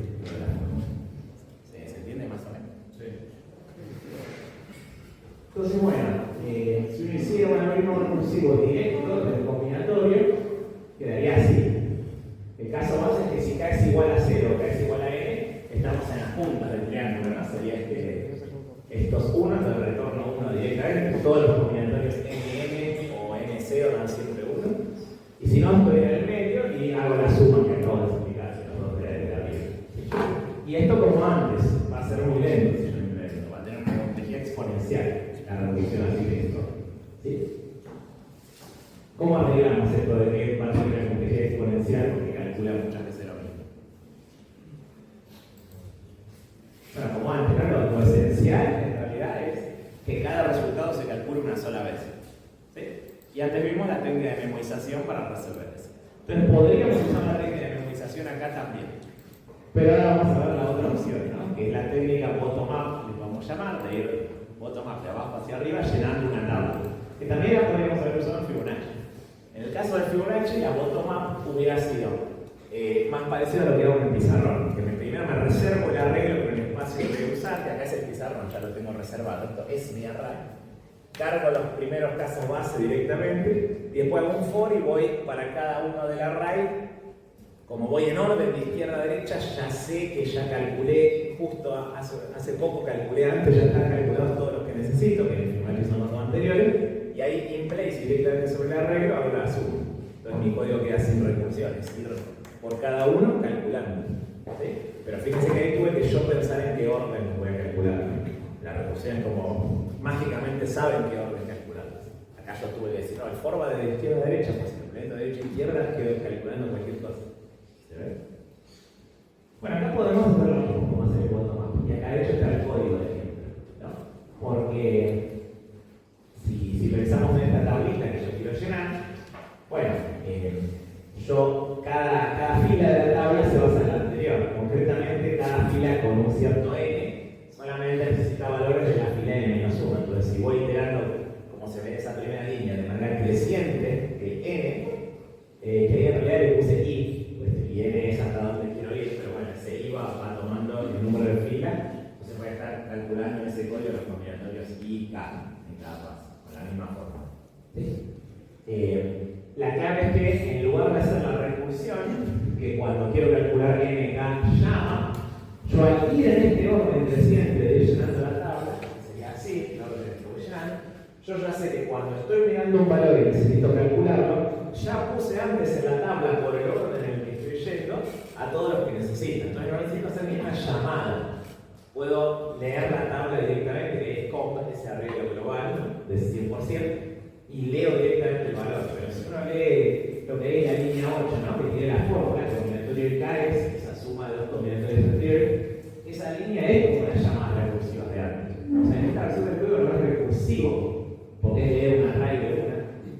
¿Se entiende más o menos? Sí. Entonces, bueno, si uno hiciera un algoritmo recursivo directo del combinatorio, quedaría así. El caso base es que si k es igual a 0 o k es igual a n, estamos en las puntas del triángulo, ¿no? Sería estos 1, entonces retorno 1 directamente, todos los combinatorios nm o n0 dan siempre 1. Y si no, estoy en el medio y hago la suma que acabo de explicar, si los dos de arriba. Y esto, como antes, va a ser muy lento si yo lo implemento, va a tener una complejidad exponencial, la reducción así de esto. ¿Sí? ¿Cómo arreglamos esto de que va a tener una complejidad exponencial? Porque calcula muchas veces lo mismo. Bueno, como antes, ¿no? Lo esencial en realidad es que cada resultado se calcule una sola vez. ¿Sí? Y antes vimos la técnica de memorización para resolver eso. Entonces podríamos usar la técnica de memorización acá también. Pero ahora vamos a ver la otra opción, ¿no? Que alternativa podríamos haber usado el Fibonacci. En el caso del Fibonacci, la bottom-up hubiera sido más parecido a lo que hago en el pizarrón, que primero me reservo el arreglo con el espacio que voy a usar, que acá es el pizarrón, ya lo tengo reservado, esto es mi array. Cargo los primeros casos base directamente, y después hago un for y voy para cada uno del array. Como voy en orden de izquierda a derecha, ya sé que ya calculé, justo hace poco calculé antes, ya están calculados todos los que necesito, que en el Fibonacci son los dos anteriores, y ahí in place directamente sobre el arreglo hago la suma. Entonces mi código queda sin recursiones, ir por cada uno calculando. ¿Sí? Pero fíjense que ahí tuve que yo pensar en qué orden voy a calcular. La recursión como mágicamente saben qué orden calcular. Acá yo tuve que decir, no, el for va de izquierda a derecha, pues si lo planeo de derecha a izquierda quedo calculando cualquier cosa. ¿Se ve? Bueno, acá podemos hacer lo mismo, como hacer el bottom-up. Y acá de hecho está el código de ejemplo, ¿no? Porque si pensamos en esta tablita que yo quiero llenar, bueno, cada fila de la tabla se basa en la anterior. Concretamente, cada fila con un cierto n solamente necesita valores de la fila n-1. Entonces, si voy iterando, como se ve en esa primera línea, de manera creciente, el n, que ahí en realidad le puse i, pues, y n es hasta donde quiero ir, pero bueno, ese i va tomando el número de fila, entonces voy a estar calculando en ese código los combinatorios i y k en cada paso, con la misma forma. ¿Sí? La clave es que en lugar de hacer la recursión, que cuando quiero calcular n, k llama, yo al ir en este orden creciente de ir llenando la tabla, que sería así, el orden que voy llenando, yo ya sé que cuando estoy mirando un valor y necesito calcularlo, ya puse antes en la tabla por el orden en el que estoy yendo a todos los que necesito. Entonces no necesito hacer ninguna llamada. Puedo leer la tabla directamente, que es comp, ese arreglo global de 100%, y leo directamente el valor. Pero si uno lee lo que es la línea 8, ¿no? Que tiene la fórmula, el combinatorio de K es esa suma de los combinatorios anteriores, esa línea es como una llamada recursiva de antes. O sea, en esta versión del código no es recursivo, porque es leer una array de una,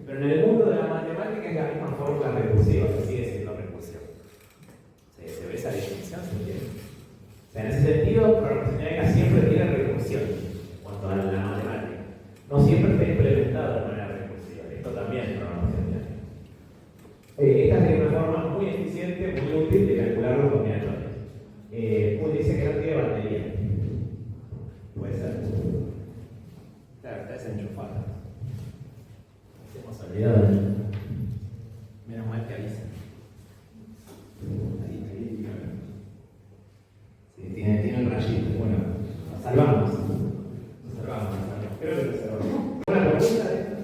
pero en el mundo de la matemática es la misma fórmula recursiva, que sigue siendo recursión. ¿Se ve esa definición? ¿Se entiende? O sea, en ese sentido, programación dinámica siempre tiene recursión en cuanto a la matemática. No siempre está implementado de manera recursiva. Esto también es programación dinámica. Esta es una forma muy eficiente, muy útil de calcular los combinatorios. Uno dice que no tiene batería. Puede ser. Claro, está desenchufada. Hemos olvidado. Menos mal que avisan. Ahí. Sí, tiene el rayito. Bueno, nos salvamos. Creo que nos salvamos. ¿Una pregunta de esto?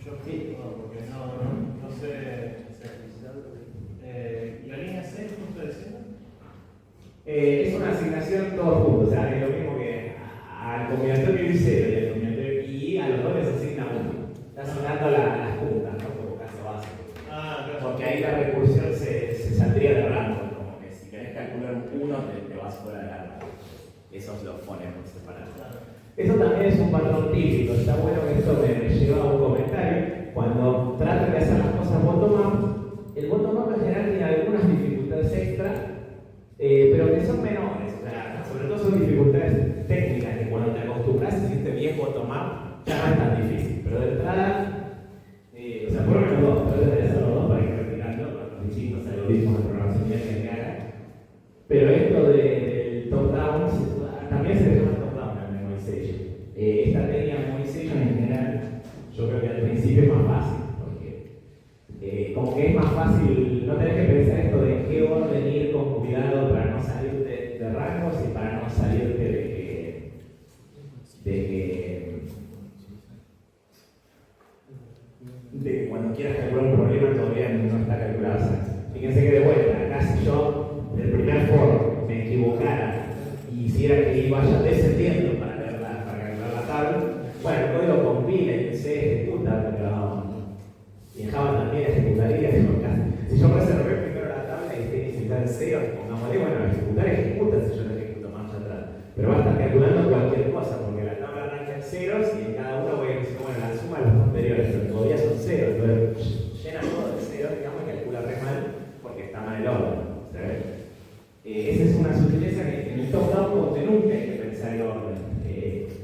Yo sí, porque no sé. ¿La línea 6 punto de cero? Es una asignación todos juntos, o sea, es lo mismo que al combinatorio y 0 y al combinatorio y a los dos les asigna uno. Está asignando las puntas, ¿no? Como caso básico. Claro. Porque ahí la recursión se saldría de rango, como que si querés calcular un 1 te vas fuera de rango. Esos los ponen por separado. Eso también es un patrón típico. Está bueno que esto me lleva a un comentario. Cuando trato de hacer las cosas bottom-up, el bottom-up en general tiene algunas dificultades extra, pero que son menores. O sea, sobre todo son dificultades técnicas que cuando te acostumbras y hiciste bien bottom-up, ya no es tan difícil. Pero de entrada, o sea, por lo menos dos, pero debería ser los dos para ir retirando los distintos algoritmos de programación que haga. Pero esto del top-down también se llama top-down en memorization. Esta técnica de memorization en general, yo creo que al principio es más fácil, porque como que es más fácil, no tenés que pensar esto de en qué orden ir con cuidado para no salirte de rangos y para no salirte de que cuando quieras calcular un problema todavía no está calculado. O sea, fíjense que de vuelta, acá si yo del primer for me equivocara y hiciera que I vaya descendiendo para calcular la tabla, bueno, el código compila y C ejecuta, pero y en Java también ejecutaría. Si yo reservé primero la tabla y está en 0, pongámosle, bueno, ejecuta si yo lo ejecuto más atrás. Pero va a estar calculando cualquier cosa, porque la tabla arranca en ceros y en cada uno voy a decir, bueno, la suma de los anteriores, pero todavía son ceros. Entonces llena todo de ceros, digamos, y calcula re mal porque está mal el orden. Esa es una sutileza que en el top-down nunca hay que pensar el orden.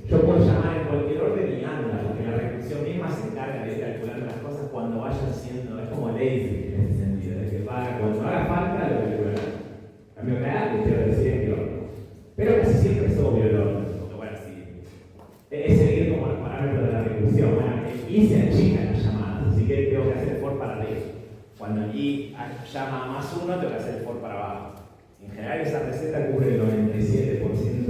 yo puedo llamar en cualquier orden y anda, porque la recursión misma se encarga de ir calculando las cosas cuando vayan siendo, es como lazy en ese sentido, de que cuando haga falta lo calculará. Cambio acá, te quiero decir en qué orden. Pero casi siempre es obvio el orden, porque bueno, sí, es seguir como los parámetros de la recursión. Bueno, el i se achica en las llamadas, así que tengo que hacer el for para arriba. Cuando el i llama a más 1, tengo que hacer el for para abajo. En general, esa receta cubre el 97%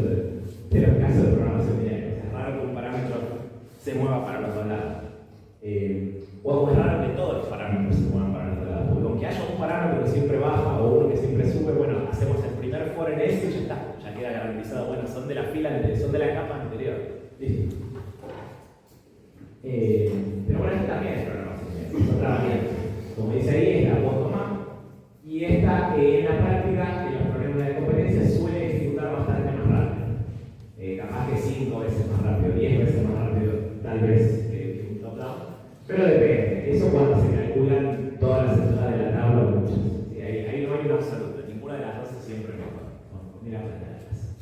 de los casos de programación dinámica. Es raro que un parámetro se mueva para los dos lados. O es raro que todos los parámetros se muevan para los dos lados. Porque aunque haya un parámetro que siempre baja o uno que siempre sube, bueno, hacemos el primer for en ese y ya está. Ya queda garantizado. Bueno, son de la fila anterior, son de la capa anterior. Listo. Pero bueno, esta también es programación dinámica. Es otra variante. Como dice ahí, es la bottom-up. Y esta, en la práctica, en los problemas de competencia, suele ejecutar bastante más rápido. Capaz que 5 veces más rápido, 10 veces más rápido, tal vez que un top-down. Pero depende. Eso cuando se calculan todas las entradas de la tabla o muchas. Sí, ahí no hay un absoluto. Ninguna de las dos es siempre mejor. Mira las tareas.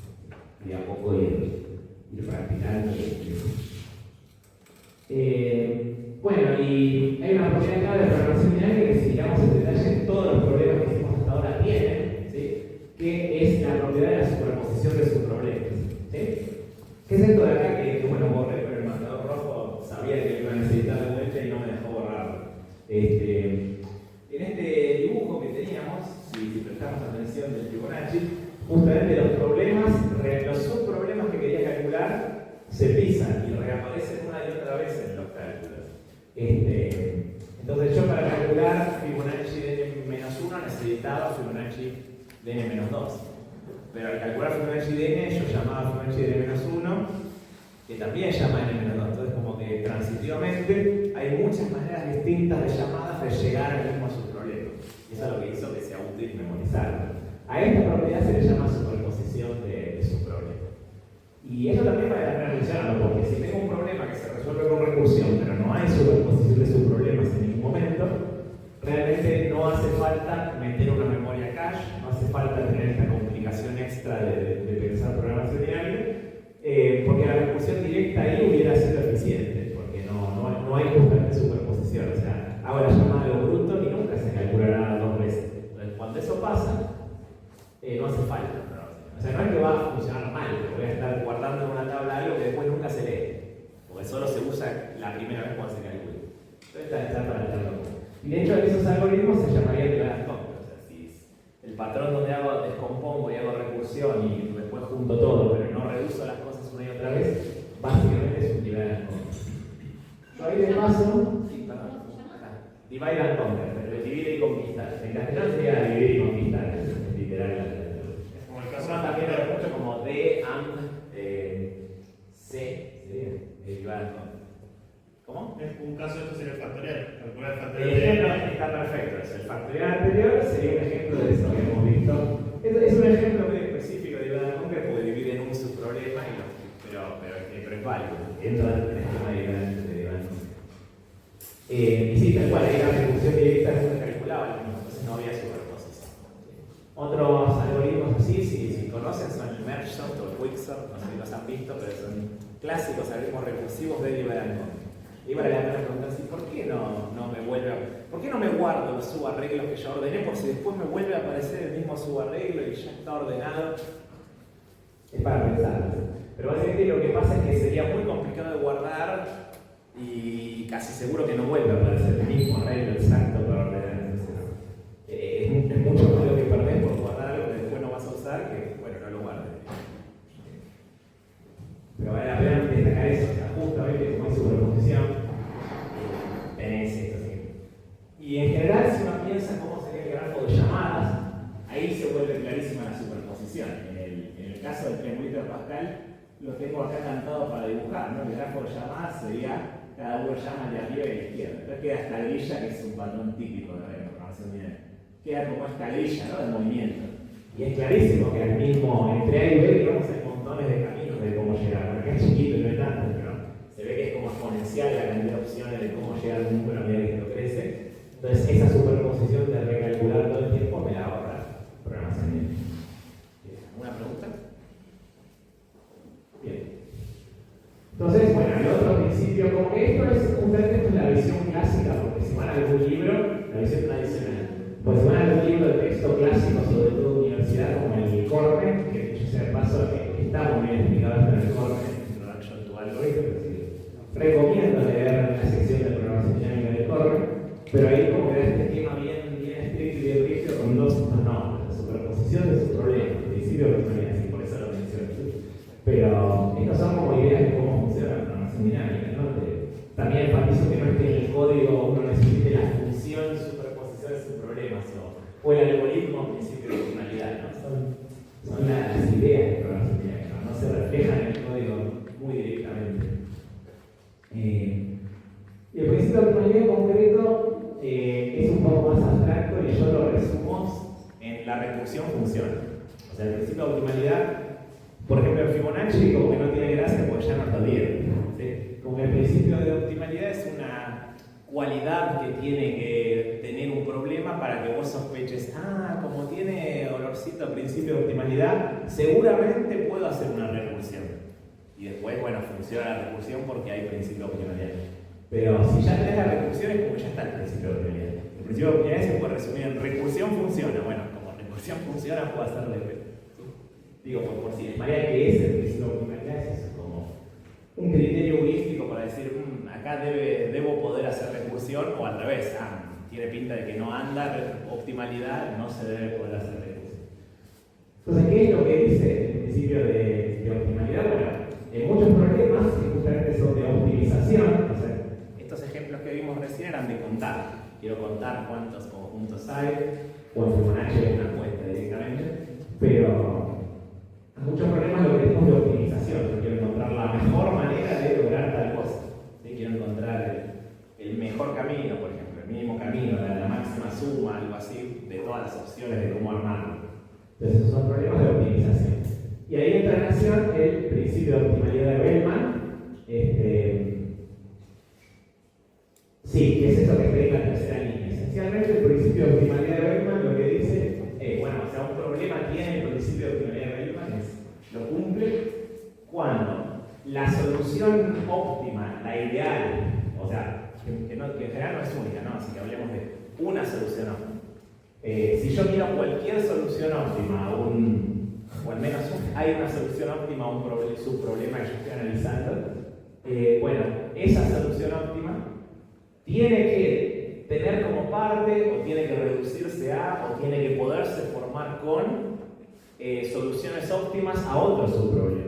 Y de a poco ir practicando. Bueno, y hay una propiedad clave de programación dinámica que si miramos en detalle todos los problemas que hicimos hasta ahora tienen, ¿sí? Que es la propiedad de la superposición de sus problemas. ¿Sí? ¿Qué es esto de acá que bueno, borré, pero el marcador rojo sabía que iba a necesitar de vuelta y no me dejó borrarlo? En este dibujo que teníamos, si prestamos atención del Fibonacci, justamente los subproblemas que quería calcular se pisan y reaparecen una y otra vez en los cálculos. Entonces yo para calcular Fibonacci de n-1 necesitaba Fibonacci de n-2. Pero al calcular Fibonacci de n, yo llamaba Fibonacci de n-1, que también llama n-2. Entonces como que transitivamente hay muchas maneras distintas de llamadas de llegar al mismo subproblema. Y eso es lo que hizo que sea útil memorizarlo. A esta propiedad se le llama superposición de subproblemas. Y esto también vale la pena mencionarlo, porque si tengo un problema que se resuelve con recursión, pero no hay superposición de subproblemas en ningún momento, realmente no hace falta meter una memoria cache, no hace falta tener esta complicación extra de pensar programación dinámica, porque la recursión directa ahí hubiera sido eficiente, porque no hay justamente superposición. O sea, hago la llamada de lo bruto y nunca se calculará dos veces. Entonces, cuando eso pasa, no hace falta. O sea, no es que va a funcionar mal, que voy a estar guardando en una tabla algo que después nunca se lee, porque solo se usa la primera vez cuando se calcula. Entonces está para echarlo. Y de hecho, esos algoritmos se llamarían divided complex. O sea, si el patrón donde descompongo y hago recursión y después junto todo, pero no reduzo las cosas una y otra vez, básicamente es un divided complex. Yo ahí de paso, sí, perdón, acá. Divide and conquer, divide y conquistar. En castellano sería dividir y conquistar, es literal. Uno también lo ve mucho como D, AND, C, divide and conquer. ¿Cómo? Un caso de esto sería el factorial. Calcular el El factorial. ejemplo está perfecto. El factorial anterior sería un ejemplo de eso que hemos visto. Es un ejemplo muy específico de divide and conquer porque divide en un subproblema, pero es válido. Entra en el esquema de divide and conquer. Y sí, tal cual, ahí la recursión directa no se calculaba, entonces no había superposición. Otros algoritmos así, si conocen, son el MergeSort o el Quicksort, no sé si los han visto, pero son clásicos algoritmos recursivos de divide and conquer. Y vale la pena preguntarse, ¿por qué por qué no me guardo los subarreglos que yo ordené? Por si después me vuelve a aparecer el mismo subarreglo y ya está ordenado. Es para pensar. Pero básicamente lo que pasa es que sería muy complicado de guardar y casi seguro que no vuelve a aparecer el mismo arreglo exacto para ordenar. Entonces, es mucho más lo que perdés por guardar algo que después no vas a usar que, bueno, no lo guardes. Pero vale la pena destacar eso, o sea, justamente como hay superposición, tenés esto. ¿Sí? Y en general, si uno piensa cómo sería el grafo de llamadas, ahí se vuelve clarísima la superposición. En el caso del triangulito de Pascal, lo tengo acá cantado para dibujar, ¿no? El grafo de llamadas sería, cada uno llama de arriba y de izquierda. Entonces queda esta grilla, que es un patrón típico de la programación dinámica. Queda como esta grilla, ¿no? De movimiento. Y es clarísimo que al mismo, entre A y B, digamos, hay montones de caminos de cómo llegar. Porque es chiquito y no es tanto, pero se ve que es como exponencial la cantidad de opciones de cómo llegar a un número a medida que esto crece. Entonces, esa superposición de recalcular todo el tiempo me la ahorra programación dinámica. ¿Alguna pregunta? Bien. clásico, sobre todo de universidad, como el CORME, que dicho sea de paso, está muy bien explicado en el CORME, Introduction to Algorithms, recomiendo leer la sección de programación dinámica del CORME, pero ahí como que da este tema bien estricto y bien rígido con dos nombres, la superposición de sus problemas, el principio de optimalidad, y por eso lo menciono. Pero estos son como ideas de cómo funciona la programación dinámica, ¿no? También enfatizo que no es que en el código uno necesite la función superposición de sus problemas o el algoritmo principio de optimalidad, ¿no? Son las ideas de programación dinámica, no se reflejan en el código muy directamente. Y el principio de optimalidad en concreto es un poco más abstracto y yo lo resumo en la recursión funciona. O sea, el principio de optimalidad, por ejemplo, en Fibonacci, como que no tiene gracia porque ya nos lo dieron, ¿sí? Como que el principio de optimalidad es una cualidad que tiene que tener un problema para que vos sospeches, como tiene olorcito principio de optimalidad, seguramente puedo hacer una recursión. Y después, bueno, funciona la recursión porque hay principio de optimalidad. Pero si ya tenés la recursión es como ya está el principio de optimalidad. El principio de optimalidad se puede resumir en recursión funciona. Bueno, como recursión funciona, puedo hacerle. Digo, por si les maría que es el principio de optimalidad, es eso, como un criterio heurístico para decir, acá debo poder hacer recursión, o al revés, tiene pinta de que no anda optimalidad, no se debe poder hacer recursión. Entonces, ¿qué es lo que dice el principio de optimalidad? Bueno, muchos problemas que justamente son de optimización, o sea, estos ejemplos que vimos recién eran de contar. Quiero contar cuántos conjuntos hay, o en Fibonacci hay una cuenta directamente, pero muchos problemas lo que tenemos de optimización. Yo quiero encontrar la mejor manera de lograr tal cosa. ¿Sí? Quiero encontrar el mejor camino, por ejemplo, el mínimo camino, la máxima suma, algo así, de todas las opciones de cómo armarlo. Entonces, esos son problemas de optimización. Y ahí entra en acción el principio de optimalidad de Bellman. Sí, que es eso que está en la tercera línea. Esencialmente, el principio de optimalidad de Bellman lo que dice, un problema tiene el principio de optimalidad de Bellman, lo cumple cuando la solución óptima, la ideal, o sea, que en general no es única, ¿no? Así que hablemos de una solución óptima. Si yo quiero cualquier solución óptima, o al menos hay una solución óptima a un subproblema que yo estoy analizando, esa solución óptima tiene que tener como parte, o tiene que reducirse a, o tiene que poderse formar con soluciones óptimas a otros subproblemas.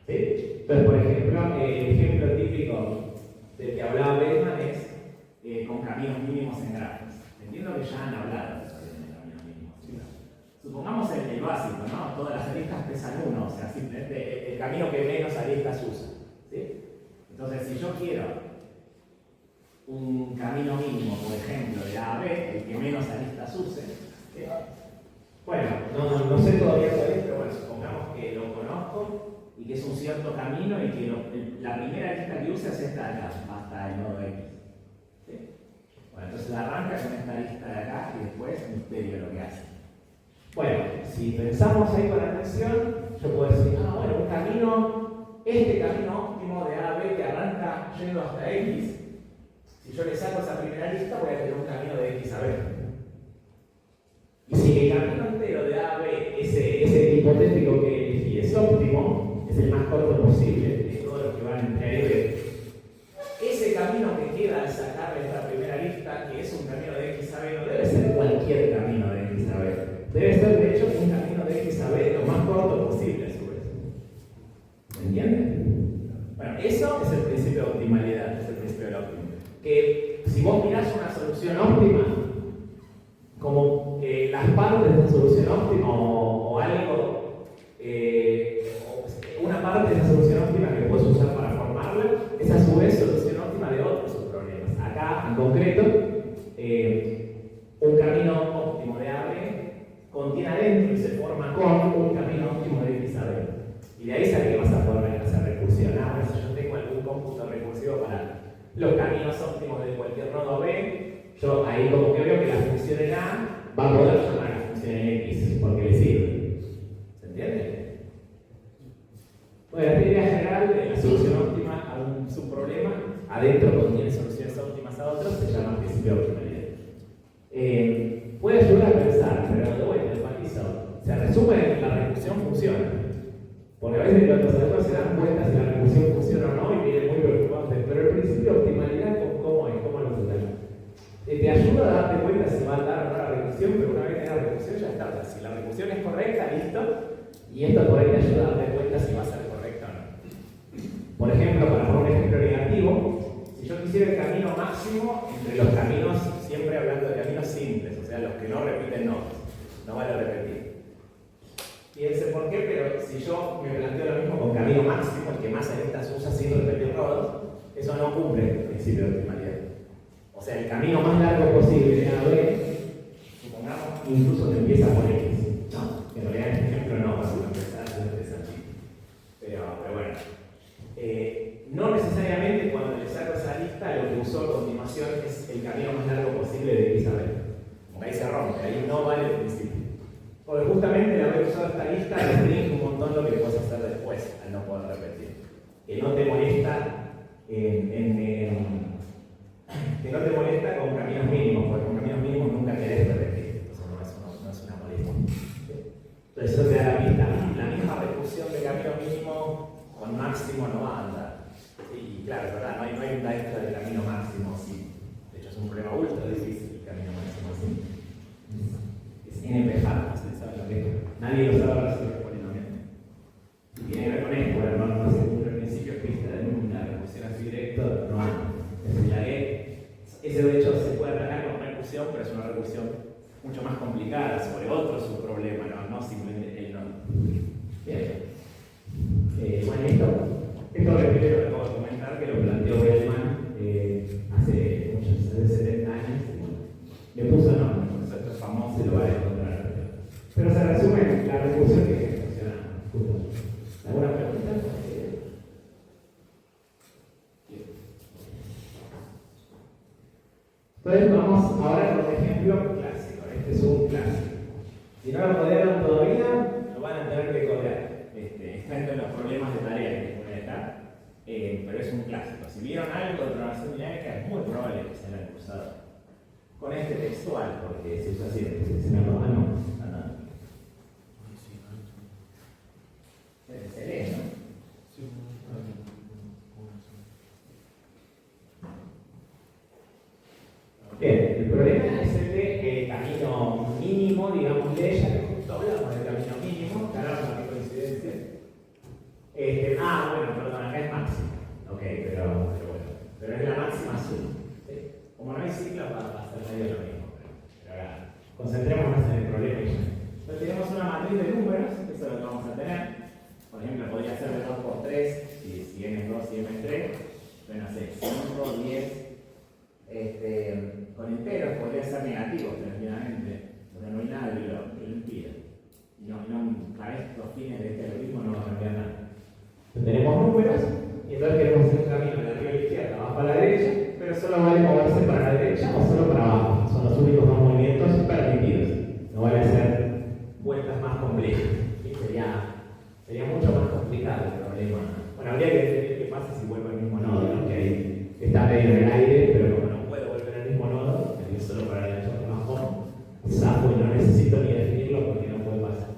¿Sí? Entonces, por ejemplo, el ejemplo típico del que hablaba Bellman es con caminos mínimos en grafos. Entiendo que ya han hablado de eso de caminos mínimos. ¿Sí? Supongamos el básico, ¿no? Todas las aristas pesan 1, o sea, simplemente el camino que menos aristas usa. ¿Sí? Entonces, si yo quiero un camino mínimo, por ejemplo, de A a B, el que menos aristas use, ¿sí? Bueno, no sé todavía cuál es, pero bueno, supongamos que lo conozco y que es un cierto camino y que la primera arista que use es esta de acá, hasta el nodo X. ¿Sí? Bueno, entonces arranca con esta arista de acá y después misterio lo que hace. Bueno, si pensamos ahí con atención, yo puedo decir, un camino, este camino óptimo de A a B que arranca yendo hasta X, si yo le saco esa primera arista voy a tener un camino de X a B. Y si el camino entero de A a B, ese hipotético que elegí, es óptimo, es el más corto posible de todos los que van entre A y B, ese camino que queda al sacar esta primera arista, que es un camino de X a B, no debe ser cualquier camino de X a B. Debe ser, de hecho, un camino de X a B lo más corto posible, a su vez. ¿Me entienden? Bueno, eso es el principio de optimalidad, es el principio del óptimo. Que si vos mirás una solución óptima, como las partes de esa solución óptima o algo, una parte de esa solución óptima que puedes usar para formarla, es a su vez solución óptima de otros subproblemas. Acá, en concreto, un camino óptimo de A a B contiene adentro y se forma con un camino óptimo de X a B. Y de ahí sale que vas a poder hacer recursión. Si yo tengo algún cómputo recursivo para los caminos óptimos de cualquier nodo B, yo ahí como que veo que la función en A va a poder llamar a la función en X, porque le sirve. ¿Se entiende? Bueno, la teoría general de la solución óptima a un subproblema, adentro contiene soluciones óptimas a otros, se llama principio de optimalidad. Puede ayudar a pensar, pero de resumen, la recursión funciona. Porque a veces los alumnos se dan cuenta si la recursión funciona o no y vienen muy preocupados. Pero el principio de optimalidad, ¿cómo es? ¿Cómo lo hacen? Te ayuda a darte cuenta si va a dar o no la recursión, pero una vez que la recursión ya está. O sea, si la recursión es correcta, listo. Y esto por ahí te ayuda a darte cuenta si va a ser correcta o no. Por ejemplo, para poner un ejemplo negativo, si yo quisiera el camino máximo entre los caminos, siempre hablando de caminos simples, o sea, los que no repiten nodos, no vale repetir. Fíjense por qué, pero si yo me planteo lo mismo con camino máximo, el que más en estas usa sin repetir nodos, eso no cumple el principio de optimalidad. O sea, el camino más largo posible de A a B, supongamos, incluso que empieza por X. No, en realidad en este ejemplo no, para empezar es interesante. Pero bueno. No necesariamente cuando le saco esa lista, lo que usó a continuación es el camino más largo posible de X a B. Porque ahí se rompe, ahí no vale el principio. Porque justamente el haber usado esta lista restringe un montón lo que puedes hacer después, al no poder repetir. Que no te molesta que no te molesta con caminos mínimos, porque con caminos mínimos nunca querés repetir. Entonces no es una molestia. Entonces eso te da la pista. La misma recursión de camino mínimo con máximo no va a andar. Y claro, es verdad, no hay una extra de camino máximo así. De hecho es un problema ultra difícil el camino máximo así. Es NPH, no sé si saben lo que es. Nadie lo sabe resolver polinomialmente. Y tiene que ver con esto, bueno, no se cumple el principio pista de una recursión así directa, no anda. Es decir, ese de hecho se puede atacar con recursión, pero es una recursión mucho más complicada sobre otro subproblema, no simplemente el nodo. Bien. Bueno, esto repite lo que acabo de comentar, que lo planteó Bellman hace 70 años. Y bueno, le puso nombre, por eso esto es famoso y lo va a encontrar. Pero se resume la recursión que funciona. ¿Alguna pregunta? Entonces vamos ahora con un ejemplo clásico. Este es un clásico. Si no lo codearon todavía, lo van a tener que codear. Está entre los problemas de tarea que pueden estar, pero es un clásico. Si vieron algo de programación dinámica, es muy probable que se hayan cursado con este textual, porque se usa así, se me roba, no. Se lee, ¿no? Bien, el problema es el de camino mínimo, digamos, de ella, que justo hablamos del camino mínimo, que ahora vamos a coincidencia. Bueno, perdón, acá es máximo. Ok, pero bueno. Pero es la máxima suma. ¿Sí? Como no hay ciclos, va a ser medio lo mismo. Pero ahora, concentrémonos en el problema y ya. Entonces tenemos una matriz de números, eso es lo que vamos a tener. Por ejemplo, podría ser de 2 por 3, si n es 2 y m es 3. Bueno, sé, 5, 10. Con enteros podría ser negativo, tranquilamente. Porque no hay nada que lo impida. Y no, para estos fines de este algoritmo no va a cambiar nada. Tenemos números y entonces queremos hacer un camino de arriba a la izquierda, abajo a la derecha, pero solo vale moverse para la derecha o solo para abajo. Son los únicos dos movimientos permitidos. No vale hacer vueltas más complejas. ¿Sí? Sería mucho más complicado el problema. Bueno, habría que definir qué pasa si vuelvo al mismo nodo, ¿no? Que ahí está medio en el aire, pero como no puedo volver al mismo nodo, es solo para la derecha o abajo, sapo y no necesito ni definirlo porque no puede pasar.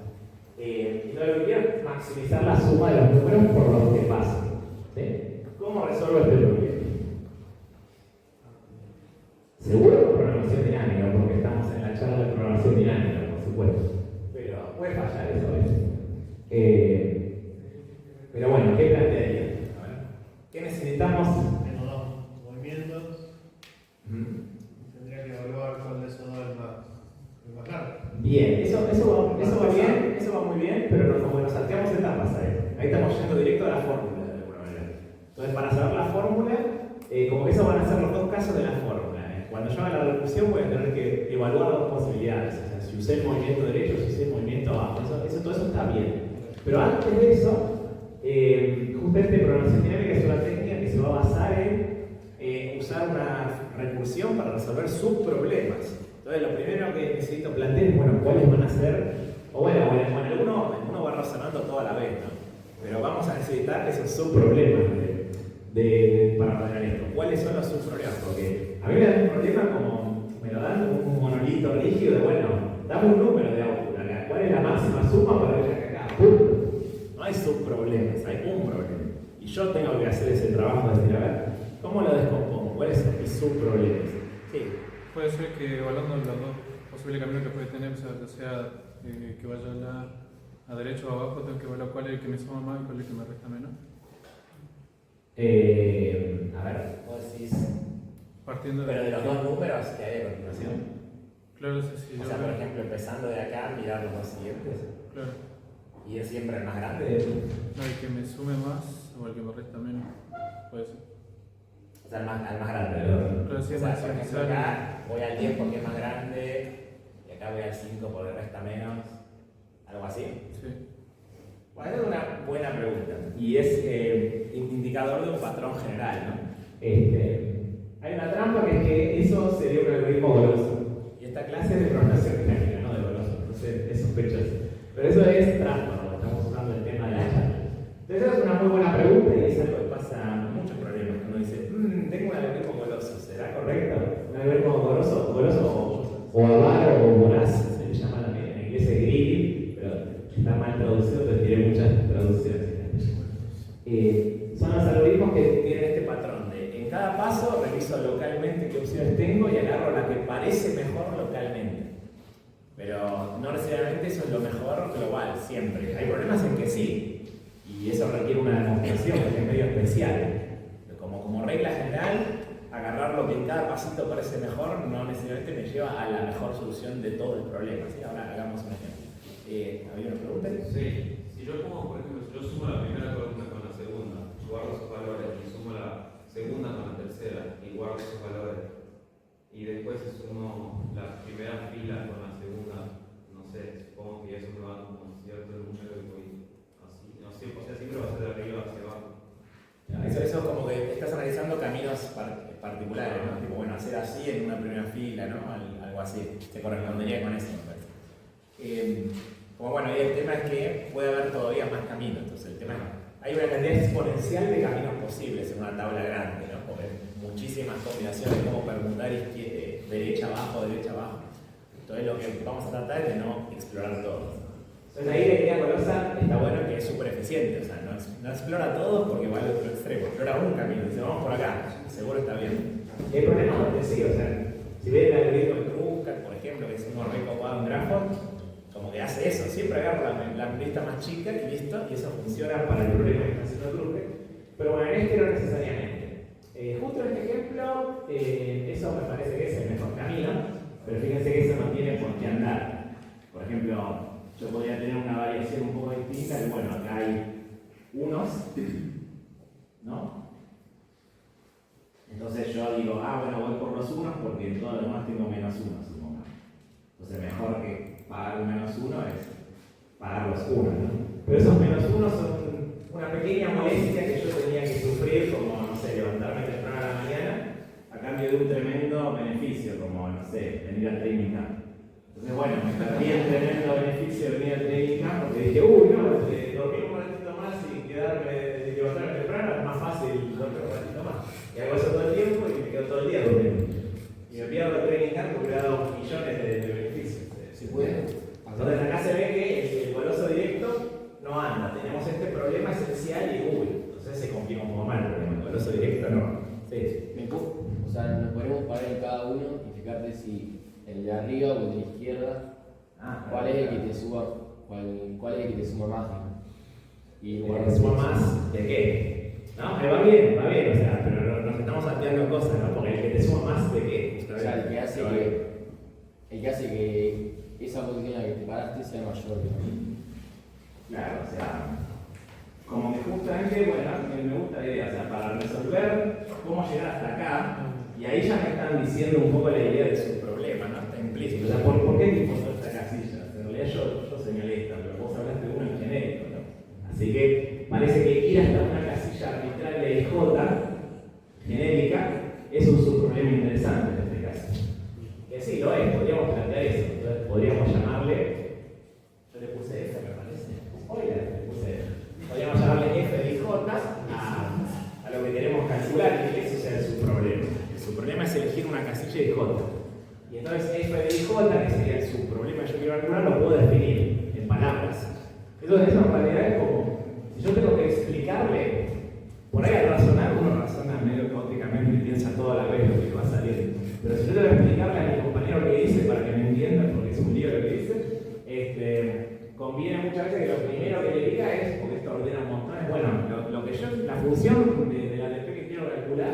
Entonces lo que quiero es maximizar la suma de los números por los que pasan. ¿Sí? ¿Cómo resuelvo este problema? Seguro con programación dinámica, porque estamos en la charla de programación dinámica, por supuesto. Pero puede fallar eso a veces. Pero bueno, ¿qué plantearía? A ver, ¿qué necesitamos? Tengo dos movimientos. Tendría que evaluar cuál de esos dos es más largo. Bien, eso va bien, eso va muy bien, pero como nos salteamos etapas ahí estamos yendo directo a la fórmula de alguna manera. Entonces, para saber la fórmula, como que esos van a ser los dos casos de la fórmula. Cuando yo haga la recursión voy a tener que evaluar dos posibilidades. O sea, si usé el movimiento derecho, si usé el movimiento abajo. Todo eso está bien. Pero antes de eso, justamente programación dinámica es una técnica que se va a basar en usar una recursión para resolver subproblemas. Entonces, lo primero que necesito plantear es, bueno, cuáles van a ser, o bueno, en algún orden, uno va razonando toda la vez, ¿no? Pero vamos a necesitar esos subproblemas para ordenar esto. ¿Cuáles son los subproblemas? Porque a mí me dan un problema como, me lo dan un monolito rígido de, bueno, dame un número de output acá. ¿Cuál es la máxima suma? suma para ir acá, punto. No hay subproblemas, hay un problema. Y yo tengo que hacer ese trabajo de decir, a ver, ¿cómo lo descompongo? ¿Cuáles son mis subproblemas? Sí. Puede ser que evaluando los dos posibles caminos que puede tener, o sea, ya sea que vaya a derecho o a abajo, tengo que evaluar cuál es el que me suma más y cuál es el que me resta menos. A ver, vos decís. Partiendo Pero de los dos números que hay a continuación. Claro, sí, O sea, por ejemplo, empezando de acá, mirar los dos siguientes. Claro. Y es siempre el más grande. No, el que me sume más o el que me resta menos. Puede ser. O sea, al más grande. ¿No? Claro, sí, O sea, es por más ejemplo, acá voy al 10 porque es más grande. Y acá voy al 5 porque resta menos. Algo así. Sí. Bueno, es una buena pregunta. Y es indicador de un patrón general, ¿no? Hay una trampa que es que eso sería un algoritmo goloso. Y esta clase es de programación dinámica, no de goloso. Entonces es sospechoso. Pero eso es trampa, cuando estamos usando el tema de la charla. Entonces esa es una muy buena pregunta y es algo que pasa en muchos problemas. Uno dice, tengo un algoritmo goloso, ¿será correcto? Un algoritmo goloso o avaro o voraz, se le llama también. En inglés es greedy, pero está mal traducido, entonces tiene muchas traducciones. Son los algoritmos que tienen este patrón de en cada paso reviso localmente qué opciones tengo y agarro la que parece mejor localmente. Pero no necesariamente eso es lo mejor global, siempre. Hay problemas en que sí, y eso requiere una demostración que es medio especial. Como regla general, agarrar lo que en cada pasito parece mejor no necesariamente me lleva a la mejor solución de todo el problema. ¿Sí? Ahora hagamos un ejemplo. ¿Había una pregunta? Sí. Si yo pongo, por ejemplo, si yo sumo la primera columna con la segunda, guardo sus valores, y sumo la segunda con la tercera, y guardo sus valores, y después sumo la primera fila con la segunda, no sé, supongo que eso me va a dar un cierto número y voy así, no sé, o sea, siempre va a ser de arriba hacia abajo. Eso como que estás analizando caminos particulares, ¿no? Tipo, bueno, hacer así en una primera fila, ¿no? Algo así. Se correspondería con eso, me parece. Como bueno, y el tema es que puede haber todavía más caminos. Entonces, el tema es hay una cantidad exponencial de caminos posibles en una tabla grande, ¿no? Porque muchísimas combinaciones, como permutar derecha abajo. Entonces, lo que vamos a tratar es de no explorar todo. Entonces ahí la idea golosa está bueno que es súper eficiente, o sea, no explora todos porque va al otro extremo, explora un camino, dice vamos por acá, seguro está bien. Y hay problemas donde sí, o sea, si ven el algoritmo de Kruskal, por ejemplo, que es uno recopado en grafo, como que hace eso, siempre agarra la lista más chica y listo, y eso funciona para el problema que está haciendo Kruskal, pero bueno, en este no necesariamente. Justo en este ejemplo, eso me parece que es el mejor camino, pero fíjense que eso no tiene por qué andar. Por ejemplo, yo podría tener una variación un poco distinta, que bueno, acá hay unos, ¿no? Entonces yo digo, bueno, voy por los unos porque en todo lo demás tengo menos uno, supongo. Entonces mejor que pagar un menos uno es pagar los unos, ¿no? Pero esos menos unos son una pequeña molestia que yo tenía que sufrir, como, no sé, levantarme temprano a la mañana, a cambio de un tremendo beneficio, como, no sé, venir al training camp. Entonces, bueno, me perdí el tremendo beneficio de venir al training camp porque dije, dormir un ratito más y levantarme temprano es más fácil dormir un ratito más. Y hago eso todo el tiempo y me quedo todo el día durmiendo. Y me pierdo el training camp porque me ha dado millones de beneficios. ¿Se puede? Entonces, acá se ve que el goloso directo no anda. Tenemos este problema esencial y entonces se complica un poco mal el problema. El goloso directo no. Sí. O sea, nos podemos parar en cada uno y fijarte si el de arriba o el de la izquierda, cuál es el que te suba, cuál es el que te suma más. ¿Y el que suma más de qué? No, va bien, o sea, pero nos estamos salteando cosas, ¿no? Porque el que te suma más de qué. O sea, el que hace que esa posición en la que te paraste sea mayor. Claro, o sea, como que justamente, bueno, me gusta la idea, o sea, para resolver cómo llegar hasta acá, y ahí ya me están diciendo un poco la idea de su problema, ¿no? Está implícito. O sea, ¿por qué te impuso esta casilla? En realidad yo señalé esta, pero vos hablaste de uno en genérico, ¿no? Así que parece que ir hasta una casilla arbitraria y J genérica es un subproblema interesante en este caso. Que sí, lo es, podríamos plantear eso. Entonces podríamos llamarle, yo le puse F, me parece. Spoiler, le puse F. Podríamos llamarle F de J a lo que queremos calcular y que ese sea el subproblema. El problema es elegir una casilla de J. Y entonces f de J, que sería el subproblema que yo quiero calcular, lo puedo definir en palabras. Entonces, eso en realidad es como, si yo tengo que explicarle, por ahí al razonar, uno razona medio caóticamente y piensa toda la vez lo que va a salir. Pero si yo tengo que explicarle a mi compañero qué dice para que me entienda, porque es un lío lo que dice, conviene muchas veces que lo primero que le diga es, porque esto ordena un montón, es bueno, lo que yo, la función de la TP que quiero calcular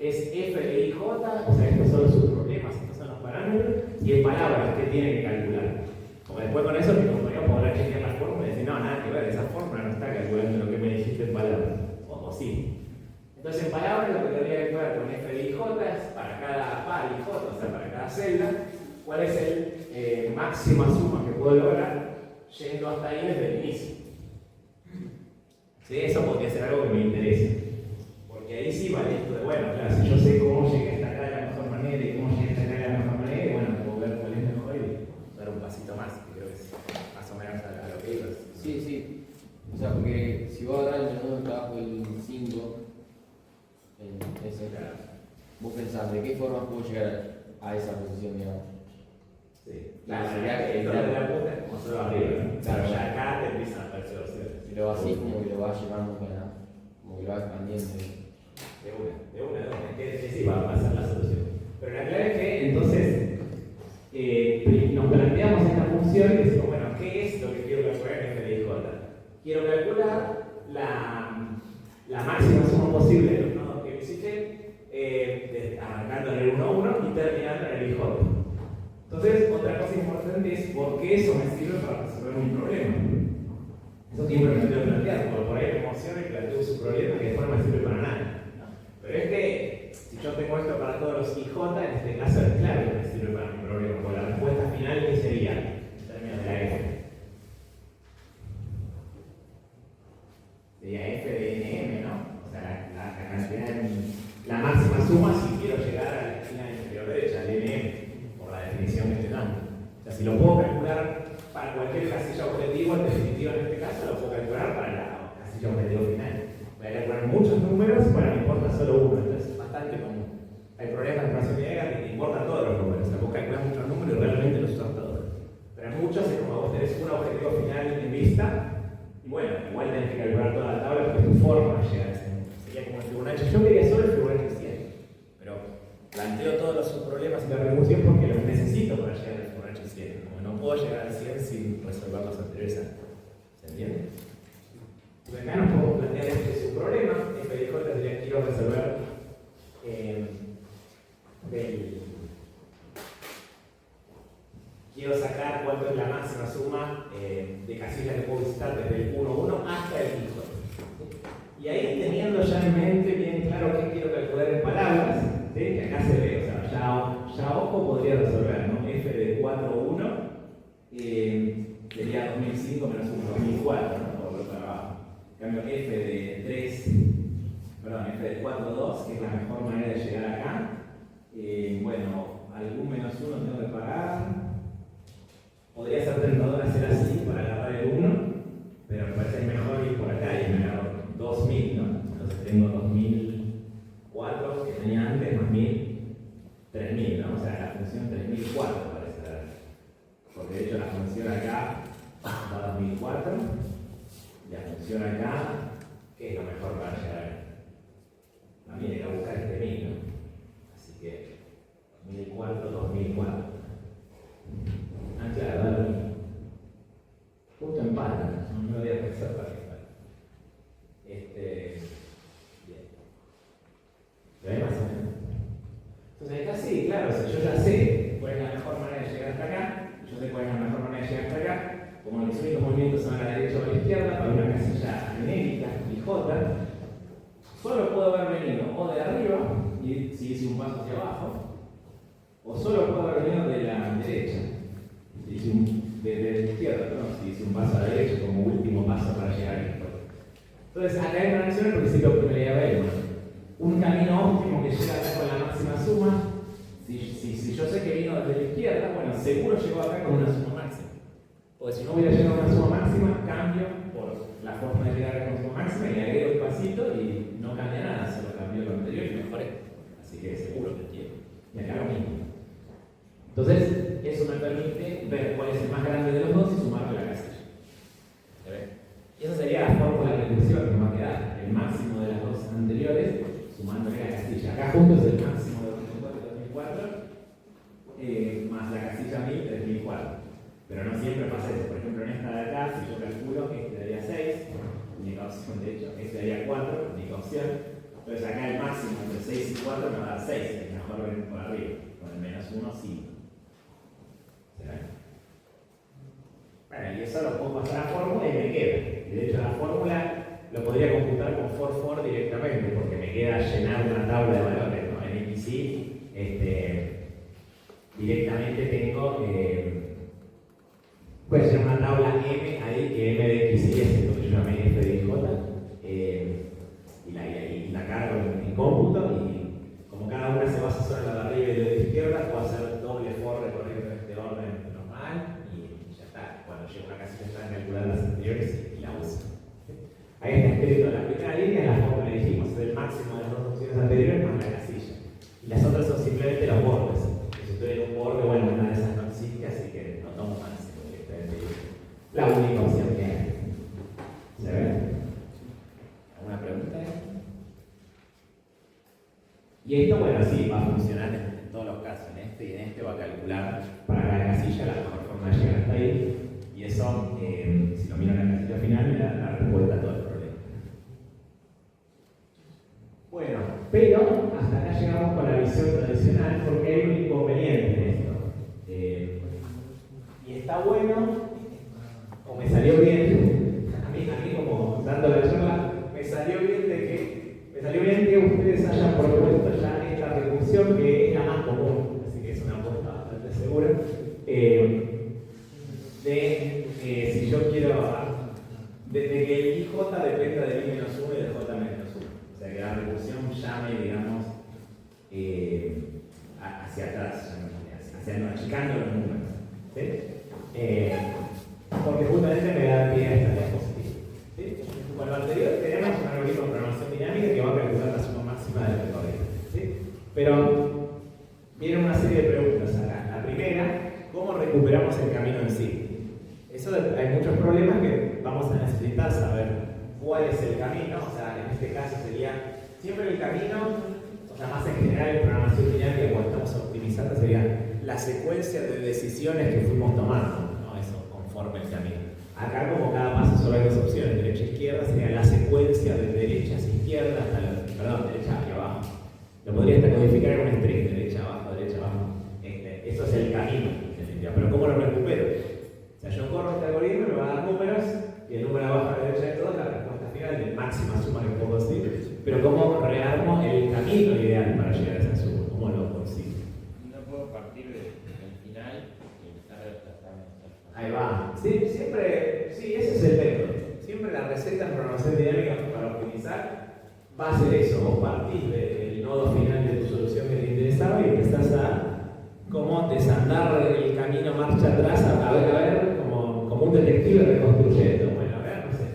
es f de ij, o sea, estos son sus problemas, estos son los parámetros, y en palabras que tiene que calcular. Porque después con eso mi compañero podrá chequear la fórmula y decir, no, nada que ver, esa fórmula no está calculando lo que me dijiste en palabras. O sí. Entonces en palabras lo que tendría que ver con f de ij es para cada par ij, o sea, para cada celda, cuál es el máxima suma que puedo lograr yendo hasta ahí desde el inicio. ¿Sí? Eso podría ser algo que me interese. Porque ahí sí vale esto de, bueno, claro, si yo sé cómo llegué hasta acá de la mejor manera y cómo llegué hasta acá de la mejor manera, y bueno, puedo ver cuál es mejor y dar un pasito más, que creo que es más o menos a lo que ibas. Sí, sí. O sea, porque si vos agarrás el menú está bajo el 5, en ese, vos pensás, ¿de qué forma puedo llegar a esa posición, digamos? Sí. Claro, Sería que esto de la punta es como solo arriba, ¿no? Claro, ya acá te empiezan a aparecer opciones. Y lo así como que lo vas llevando para, como que lo vas expandiendo. De una. Es que sí va a pasar la solución. Pero la clave es que entonces nos planteamos esta función y decimos, bueno, ¿qué es lo que quiero calcular en f de ij? Quiero calcular la máxima suma posible de los nodos que visité, arrancando en el 1, 1 y terminando en el ij. Entonces, otra cosa importante es por qué eso me sirve para resolver un problema. Eso siempre me quiero plantear, porque por ahí me emociona y planteo su problema que después no me sirve para nada. ¿No? Pero es que, si yo tengo esto para todos los IJ, en este caso es claro que me sirve para mi problema, porque la respuesta final, ¿qué sería? En términos de la F. Sería F de NM, ¿no? O sea, la cantidad, la máxima suma si quiero llegar a la esquina inferior derecha, el NM, por la definición que estoy dando. O sea, si lo puedo calcular para cualquier casilla objetivo, en definitiva en este caso, lo puedo calcular para la casilla objetivo final. Voy a calcular muchos números, bueno, me importa solo uno, entonces es bastante común. Hay problemas de ecuación diagonal que te importan todos los números, o sea, vos calculás muchos números y realmente los usas todos. Pero en muchos es como vos tenés un objetivo final en vista, y bueno, igual tenés que calcular toda la tabla porque es tu forma de llegar a ese número. Sería como el Fibonacci. Yo quería solo el Fibonacci 100, pero planteo todos los subproblemas y la reducción porque los necesito para llegar al Fibonacci 100. Como no puedo llegar al 100 sin resolver los anteriores antes. ¿Se entiende? Entonces acá nos podemos plantear este subproblema. F de ij tendría que quiero resolver quiero sacar cuánto es la máxima suma de casillas que puedo visitar desde el 1, 1 hasta el ij. Y ahí teniendo ya en mente bien claro qué quiero calcular en palabras, ¿sí? Que acá se ve, o sea, ya ojo podría resolver, ¿no? F de 4, 1 sería 2005 menos 1, 2004, ¿no? Por lo para abajo. En cambio, F de 4, 2, que es la mejor manera de llegar acá. Bueno, algún menos 1 tengo que pagar. Podría ser tentador hacer así para agarrar el 1, pero me parece mejor ir por acá y me agarro 2000, ¿no? Entonces tengo 2004 que tenía antes, más 1000, 3000, ¿no? O sea, la función 3004 parece dar. Porque de hecho la función acá va a 2004 y la función acá, que es lo mejor para llegar a mí, hay que buscar este 1000, ¿no? Así que 2004, 2004. Ah, claro, da lo mismo. Justo empatan, no lo había pensado para que bien. ¿Lo ves más o menos? Entonces acá sí, claro, si yo ya sé cuál es la mejor manera de llegar hasta acá, yo sé cuál es la mejor manera de llegar hasta acá, como los únicos movimientos son a la derecha o a la izquierda, para una casilla genérica, IJ, solo puedo haber venido o de arriba, y si hice un paso hacia abajo, o solo puedo haber venido de la derecha, si hice de la izquierda, perdón, si hice un paso a la derecha como último paso para llegar a esto. Entonces, acá hay una acción al principio que me leía ver, un camino óptimo que llega acá con la máxima suma. Si yo sé que vino desde la izquierda, bueno, seguro llegó acá con una suma máxima. Porque si no hubiera llegado a una suma máxima, cambio por la forma de llegar a la suma máxima y le agrego el pasito y no cambia nada, solo cambió lo anterior y mejoré. Así que seguro que quiero. Y acá lo mismo. Entonces, eso me permite ver cuál es el más grande de los dos y sumarle la casilla. ¿Se ve? acá justo es el máximo de 2004, más la casilla 1000 de 2004. Pero no siempre pasa eso. Por ejemplo, en esta de acá, si yo calculo, este daría 6, única opción de hecho, este daría 4, única opción. Entonces acá el máximo entre 6 y 4 me va a dar 6, es mejor venir por arriba, con el menos 1, 5. ¿Se ve? Bueno, y eso lo puedo pasar a fórmula y me queda. Y de hecho la fórmula lo podría computar con for directamente, porque me queda llenar una tabla de valores, ¿no? En IPC directamente tengo, puede ser una tabla M ahí, que M de X y es lo que yo llamé F de J, y la cargo en cómputo, y como cada una se basa solo en la de arriba y la de izquierda, puedo hacer doble for recorriendo este orden normal, y ya está. Cuando llego a una casilla están calculadas las anteriores y la uso. Ahí está escrito en la primera línea, la fórmula que dijimos, es el máximo de las dos opciones anteriores más la casilla. Y las otras son simplemente los bordes. Si estoy en un borde, bueno, una de esas no existe, así que no tomo máximo directamente. La única opción que hay. ¿Se ve? ¿Alguna pregunta? Y esto, bueno, sí, va a funcionar en todos los casos. En este y en este va a calcular para cada casilla la mejor forma de llegar hasta ahí. Y eso, si lo miro en la casilla final, me da la respuesta a todo el problema. Bueno, pero hasta acá llegamos con la visión tradicional porque hay un inconveniente en esto. Y está bueno, o me salió bien, a mí como dando la charla, me salió bien que ustedes hayan propuesto ya esta recursión que es la más común, así que es una apuesta bastante segura. Si yo quiero de que el IJ dependa del I-1 y del J-1. O sea, que la recursión llame, digamos, hacia atrás, achicando los números. ¿Sí? Porque justamente me da pie a esta diapositiva. ¿Sí? Con lo anterior tenemos un algoritmo de programación dinámica que va a calcular la suma máxima del recorrido. ¿Sí? Pero viene una serie de preguntas acá. La primera, ¿cómo recuperamos el camino en sí? Eso hay muchos problemas que vamos a necesitar saber cuál es el camino. O sea, en este caso sería siempre el camino, o sea, más en general en programación dinámica, cuando estamos optimizando, sería la secuencia de decisiones que fuimos tomando, ¿no? Eso, conforme el camino. Acá, como cada paso solo hay dos opciones, derecha e izquierda, sería la secuencia de derecha hacia izquierda hasta derecha hacia abajo. Lo podría hasta codificar en un string, derecha abajo. Eso es el camino, pero ¿cómo lo recupero? O sea, yo corro este algoritmo, me va a dar números, y el número abajo a la derecha de todo es la respuesta final de máxima suma que puedo decir. Pero ¿cómo rearmo el camino ideal para llegar a esa suma? ¿Cómo lo consigo? No puedo partir del final y empezar a desplazarme. Ahí va. Sí, siempre, sí, ese es el método. Siempre la receta en programación dinámica para optimizar va a ser eso. Vos partís del nodo final de tu solución que te interesaba y empezás a como desandar el camino marcha atrás, a ver como un detective reconstruyendo. Bueno, a ver, no sé.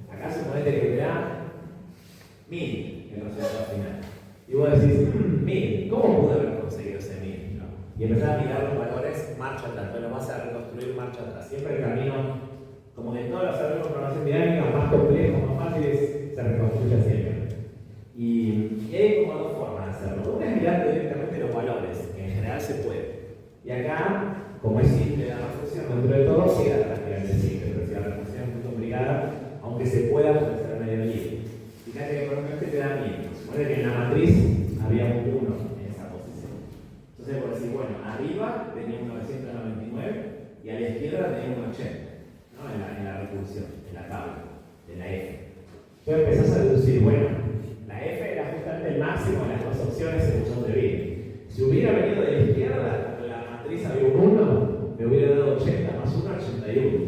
Acá suponete que te da 1000 el resultado final. Y vos decís, 1000, ¿cómo pude haber conseguido ese 1000? ¿No? Y empezás a mirar los valores marcha atrás, pero vas a reconstruir marcha atrás. Siempre el camino, como de todos los algoritmos de programación dinámica, más complejos, más fáciles, se reconstruye siempre. Y hay como dos formas de hacerlo. Una es mirando directamente los valores, que en general se puede. Y acá, como es simple la recursión, dentro de todo queda prácticamente simple, pero si la recursión es muy complicada, aunque se pueda, puede ser medio libre. Fíjate que por ejemplo te da 1000. Supone que en la matriz había un 1 en esa posición. Entonces, por decir, bueno, arriba tenía un 999 y a la izquierda tenía un 80, ¿no? En la recursión, en la tabla, en la F. Entonces empezás a deducir, bueno, la F era justamente el máximo de las dos opciones según donde viene. Si hubiera venido de la izquierda, la matriz había un 1, me hubiera dado 80 más 1, 81.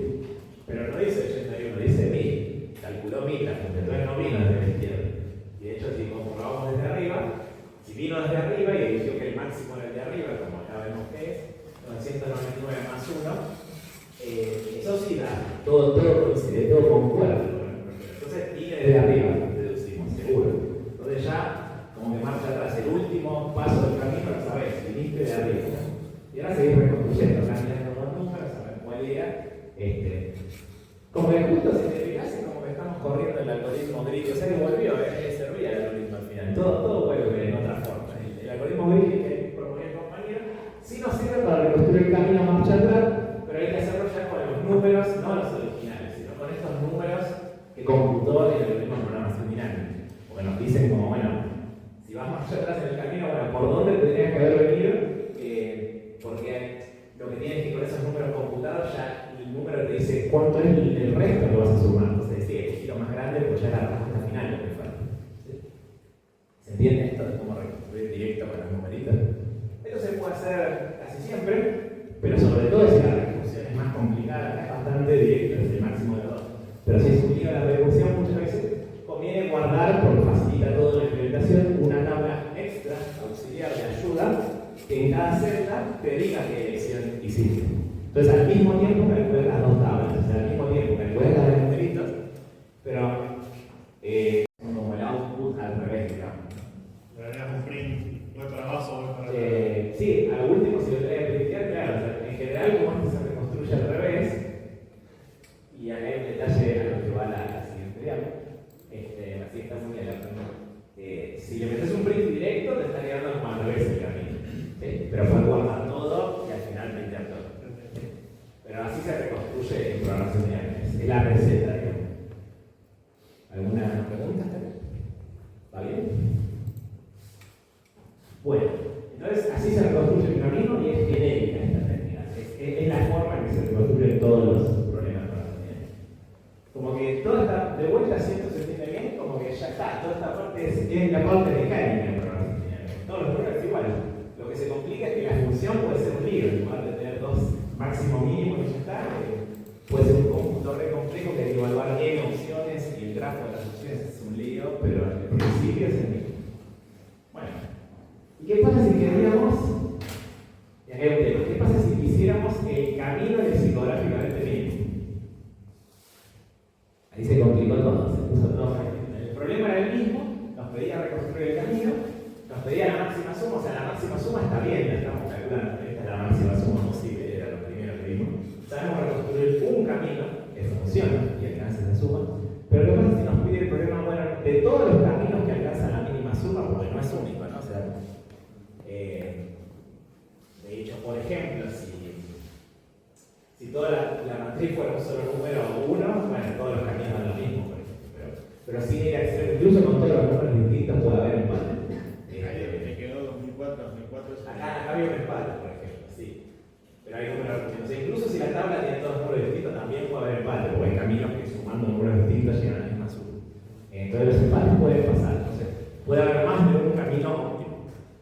Pero no dice 81, dice 1000. Calculó 1000, entonces no vino desde la izquierda. Y de hecho, si comprobamos desde arriba, si vino desde arriba y eligió que el máximo era el de arriba, como acá vemos que es, 999 más 1, eso sí da, todo coincide, todo concuerda. Entonces viene desde arriba, deducimos, seguro. Entonces ya, como que marcha atrás, el último paso del camino lo sabés, viniste de arriba. Y ahora seguís reconstruyendo, cambiando los números, a ver cuál era. Como que justo si te fijas es como que estamos corriendo el algoritmo gris, o sea que volvió, le servía el algoritmo al final. Todo vuelve en otra forma. que computó el algoritmo de programación dinámica. Porque nos dicen como, bueno, si vas más allá atrás en el camino, bueno, ¿por dónde tendrías que haber venido? Porque lo que tienes que con esos números computados, ya el número te dice cuánto es el resto que vas a sumar. Entonces, sí, el giro más grande, pues ya es la respuesta final lo que falta. ¿Sí? ¿Se entiende esto de cómo reconstruir directo con los numeritos? Esto se puede hacer casi siempre, pero sobre todo si la recursión es más complicada, acá es bastante directo, es el máximo de todo. Pero si es un lío la recursión, muchas veces conviene guardar, porque facilita todo la implementación, una tabla extra auxiliar de ayuda que en cada celda te diga qué elección hiciste. Entonces al mismo tiempo calculas las dos tablas, o sea, al mismo tiempo calculas las de numeritos, pero como el output al revés, digamos. Le darías un print, voy para abajo, voy para atrás. Sí, a lo último si lo tenés que printear, claro, o sea, en general como esto se reconstruye al revés, y acá hay un detalle a lo que va la siguiente diapo, así está muy bien la pregunta. Si le metes un print directo, te está quedando como al revés el camino. ¿Sí? Pero puedes guardar todo y al final printear todo. ¿Sí? Pero así se reconstruye en programación dinámica. Es la receta, digamos. ¿Alguna pregunta? ¿Va bien? Bueno, entonces así se reconstruye el camino y es genérica esta técnica. Es la forma en que se reconstruyen todos los problemas de programación dinámica. Como que toda esta, de vuelta si esto se entiende bien, como que ya está, toda esta parte es la parte mecánica de programación dinámica. Todos los programas iguales. Lo que se complica es que la función puede ser un libro, en lugar de tener dos máximo mínimo y ya está. Puede ser un cómputo re complejo que hay que evaluar n opciones y el grafo de las opciones es un lío, pero el principio es el mismo. Bueno, ¿y qué pasa si queríamos? Y acá hay un tema. ¿Qué pasa si quisiéramos el camino lexicográficamente mínimo? Ahí se complicó todo, se puso todo mal. El problema era el mismo, nos pedía reconstruir el camino, nos pedía la máxima suma, o sea, la máxima suma está bien, la estamos calculando, esta es la máxima suma posible, era lo primero que vimos. Sabemos reconstruir un camino que funciona y alcanza esa suma, pero lo que pasa es que nos pide el problema, bueno, de todos los caminos que alcanzan la mínima suma, porque no es único, ¿no? O sea, de hecho, por ejemplo, si toda la matriz fuera un solo número 1, bueno, todos los caminos dan lo mismo, por ejemplo. Pero sí, incluso con todos los números distintos puede haber empate. Me quedó 2004, 2004. Acá había un empate, por ejemplo, sí. Pero hay números distintos. O sea, incluso si la tabla tiene todos los números distintos, también puede haber empate, porque hay caminos que sumando números distintos llegan a la misma suma. Entonces los empates pueden pasar. Entonces, puede haber más de un camino óptimo.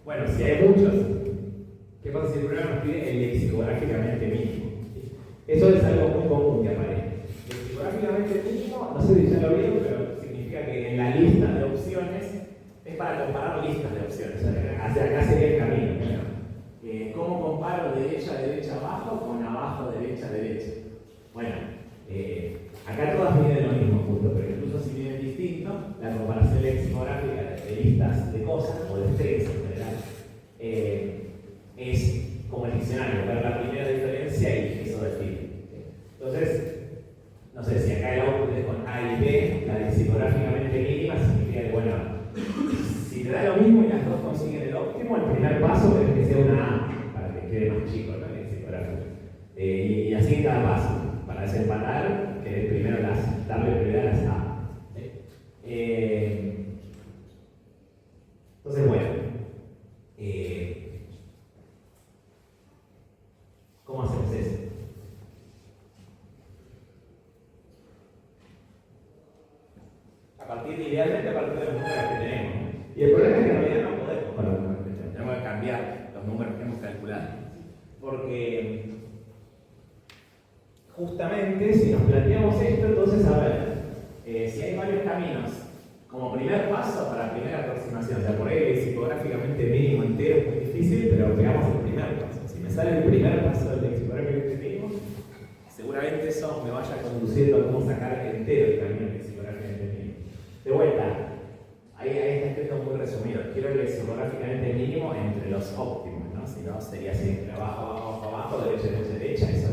Bueno, si hay muchos, ¿qué pasa si el programa nos pide el lexicográficamente mínimo? Eso es algo muy común que aparece. Lexicográficamente mínimo, no sé si ya lo vieron, pero significa que en la lista de opciones es para comparar listas de opciones. Hacia acá sería el camino. Bueno, ¿cómo comparo derecha, derecha, abajo con abajo, derecha, derecha? Bueno, acá todas vienen lo mismo punto, pero incluso si vienen distintos, la comparación lexicográfica de listas de cosas o de strings en general es como el diccionario, ver la primera diferencia y eso define. Entonces, no sé si acá el output es con A y B, la lexicográficamente mínima significa que, bueno, si te da lo mismo y las dos consiguen el óptimo, el primer paso es que sea una A, para que quede más chico, ¿no? Lexicográfico. Y así en cada paso, para desempatar, que primero darle prioridad a las A. Entonces, bueno, ¿cómo hacemos eso? Idealmente a partir de los números que tenemos. Y el problema es que en realidad no podemos con los números que tenemos. Tenemos que cambiar los números que hemos calculado. Porque justamente si nos planteamos esto, entonces a ver, si hay varios caminos, como primer paso para la primera aproximación, o sea, por ahí lexicográficamente mínimo entero es muy difícil, pero veamos el primer paso. Si me sale el primer paso del lexicográficamente mínimo, seguramente eso me vaya conduciendo a cómo sacar entero el camino lexicográficamente mínimo. De vuelta, ahí está escrito muy resumido. Quiero el lexicográficamente mínimo entre los óptimos, ¿no? Si no, sería siempre abajo, abajo, abajo, abajo, derecha, derecha, derecha. Eso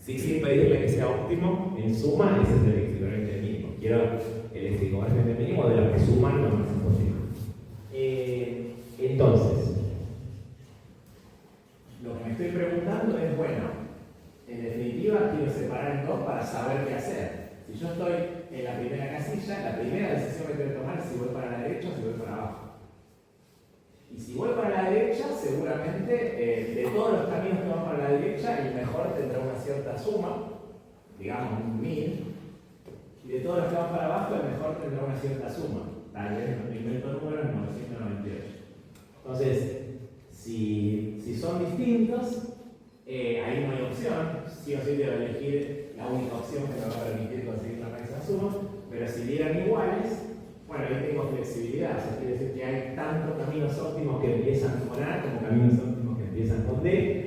es sin pedirle que sea óptimo, en suma, ese es el lexicográficamente mínimo. Quiero el lexicográficamente mínimo de los que suman lo más posible. Entonces, lo que me estoy preguntando es, bueno, en definitiva quiero separar en dos para saber qué hacer. Si yo estoy en la primera casilla, la primera decisión que tengo que tomar es si voy para la derecha o si voy para abajo. Y si voy para la derecha, seguramente de todos los caminos que van para la derecha, el mejor tendrá una cierta suma, digamos un 1000, y de todos los que van para abajo, el mejor tendrá una cierta suma. Tal vez el invento número es 998. Entonces, si son distintos, ahí no hay opción, sí o sí debo elegir la única opción que me va a permitir conseguir la máxima suma, pero si dieran iguales, bueno, ahí tengo flexibilidad, o sea, quiere decir que hay tantos caminos óptimos que empiezan con A como caminos óptimos que empiezan con D.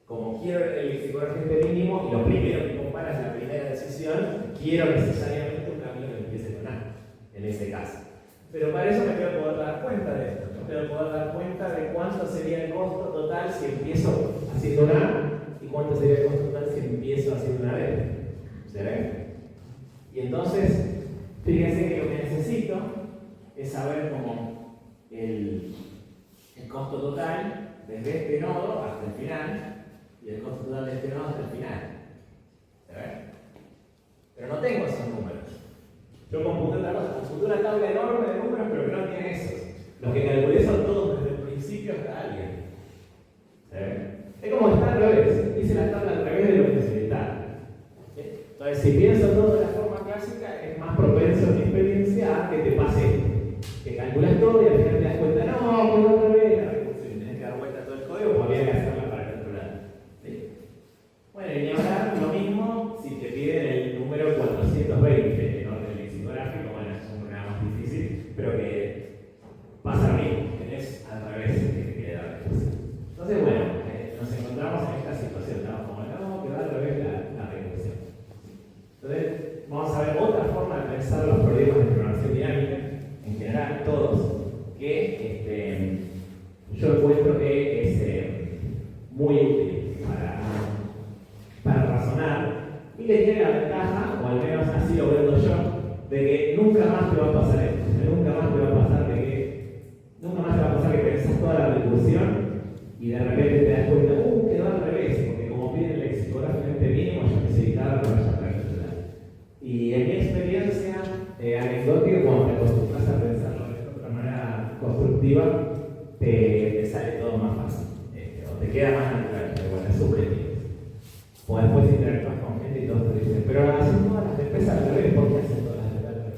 Como quiero el lexicografía mínimo, y lo primero que compara es la primera decisión, quiero necesariamente un camino que empiece con A, en ese caso. Pero para eso me tengo que poder dar cuenta de esto, me tengo que poder dar cuenta de cuánto sería el costo total si empiezo haciendo una A y cuánto sería el costo total si empiezo haciendo una B. ¿Se ven? Y entonces, fíjense que lo que necesito es saber como el costo total desde este nodo hasta el final y el costo total de este nodo hasta el final. ¿Se ven? Pero no tengo esos números. Yo computé una tabla enorme de números, pero que no tiene esos. Los que calculé son todos desde el principio hasta alguien. ¿Se ven? Es como está al revés. Hice la tabla al revés de lo que necesitaba. Entonces, si pienso todo de la forma clásica, es más propenso en mi experiencia a que te pase esto. Que calculas todo y al final te das cuenta, no, pues otra vez la recursión. Tienes que dar vuelta a todo el código, porque había que hacerla para calcular. ¿Sí? Bueno, y ahora lo mismo si te piden el número 420 en orden lexicográfico. Bueno, es un programa más difícil, pero que pasa lo mismo, tenés al revés que te quiere dar respuesta. Entonces, bueno, nos encontramos en esta situación, estamos como, no, que va al revés la recursión. Entonces, vamos a ver otra forma de pensar los problemas de programación dinámica, en general todos, que yo encuentro que es muy útil para razonar y que tiene la ventaja, o al menos así lo veo yo, de que nunca más te va a pasar esto, nunca más te va a pasar que pensás toda la recursión y de repente te das cuenta, quedó al revés, porque como pide el lexicográficamente mínimo, yo necesitaba que vaya para el celular. Y en mi experiencia anecdótica, cuando te acostumbras a pensarlo de otra manera constructiva, te sale todo más fácil, o te queda más natural, pero bueno, es subjetivo. O después interactúas con gente y todos te dicen, pero hacen todas las empresas al revés, ¿por qué hacen todas las empresas al revés?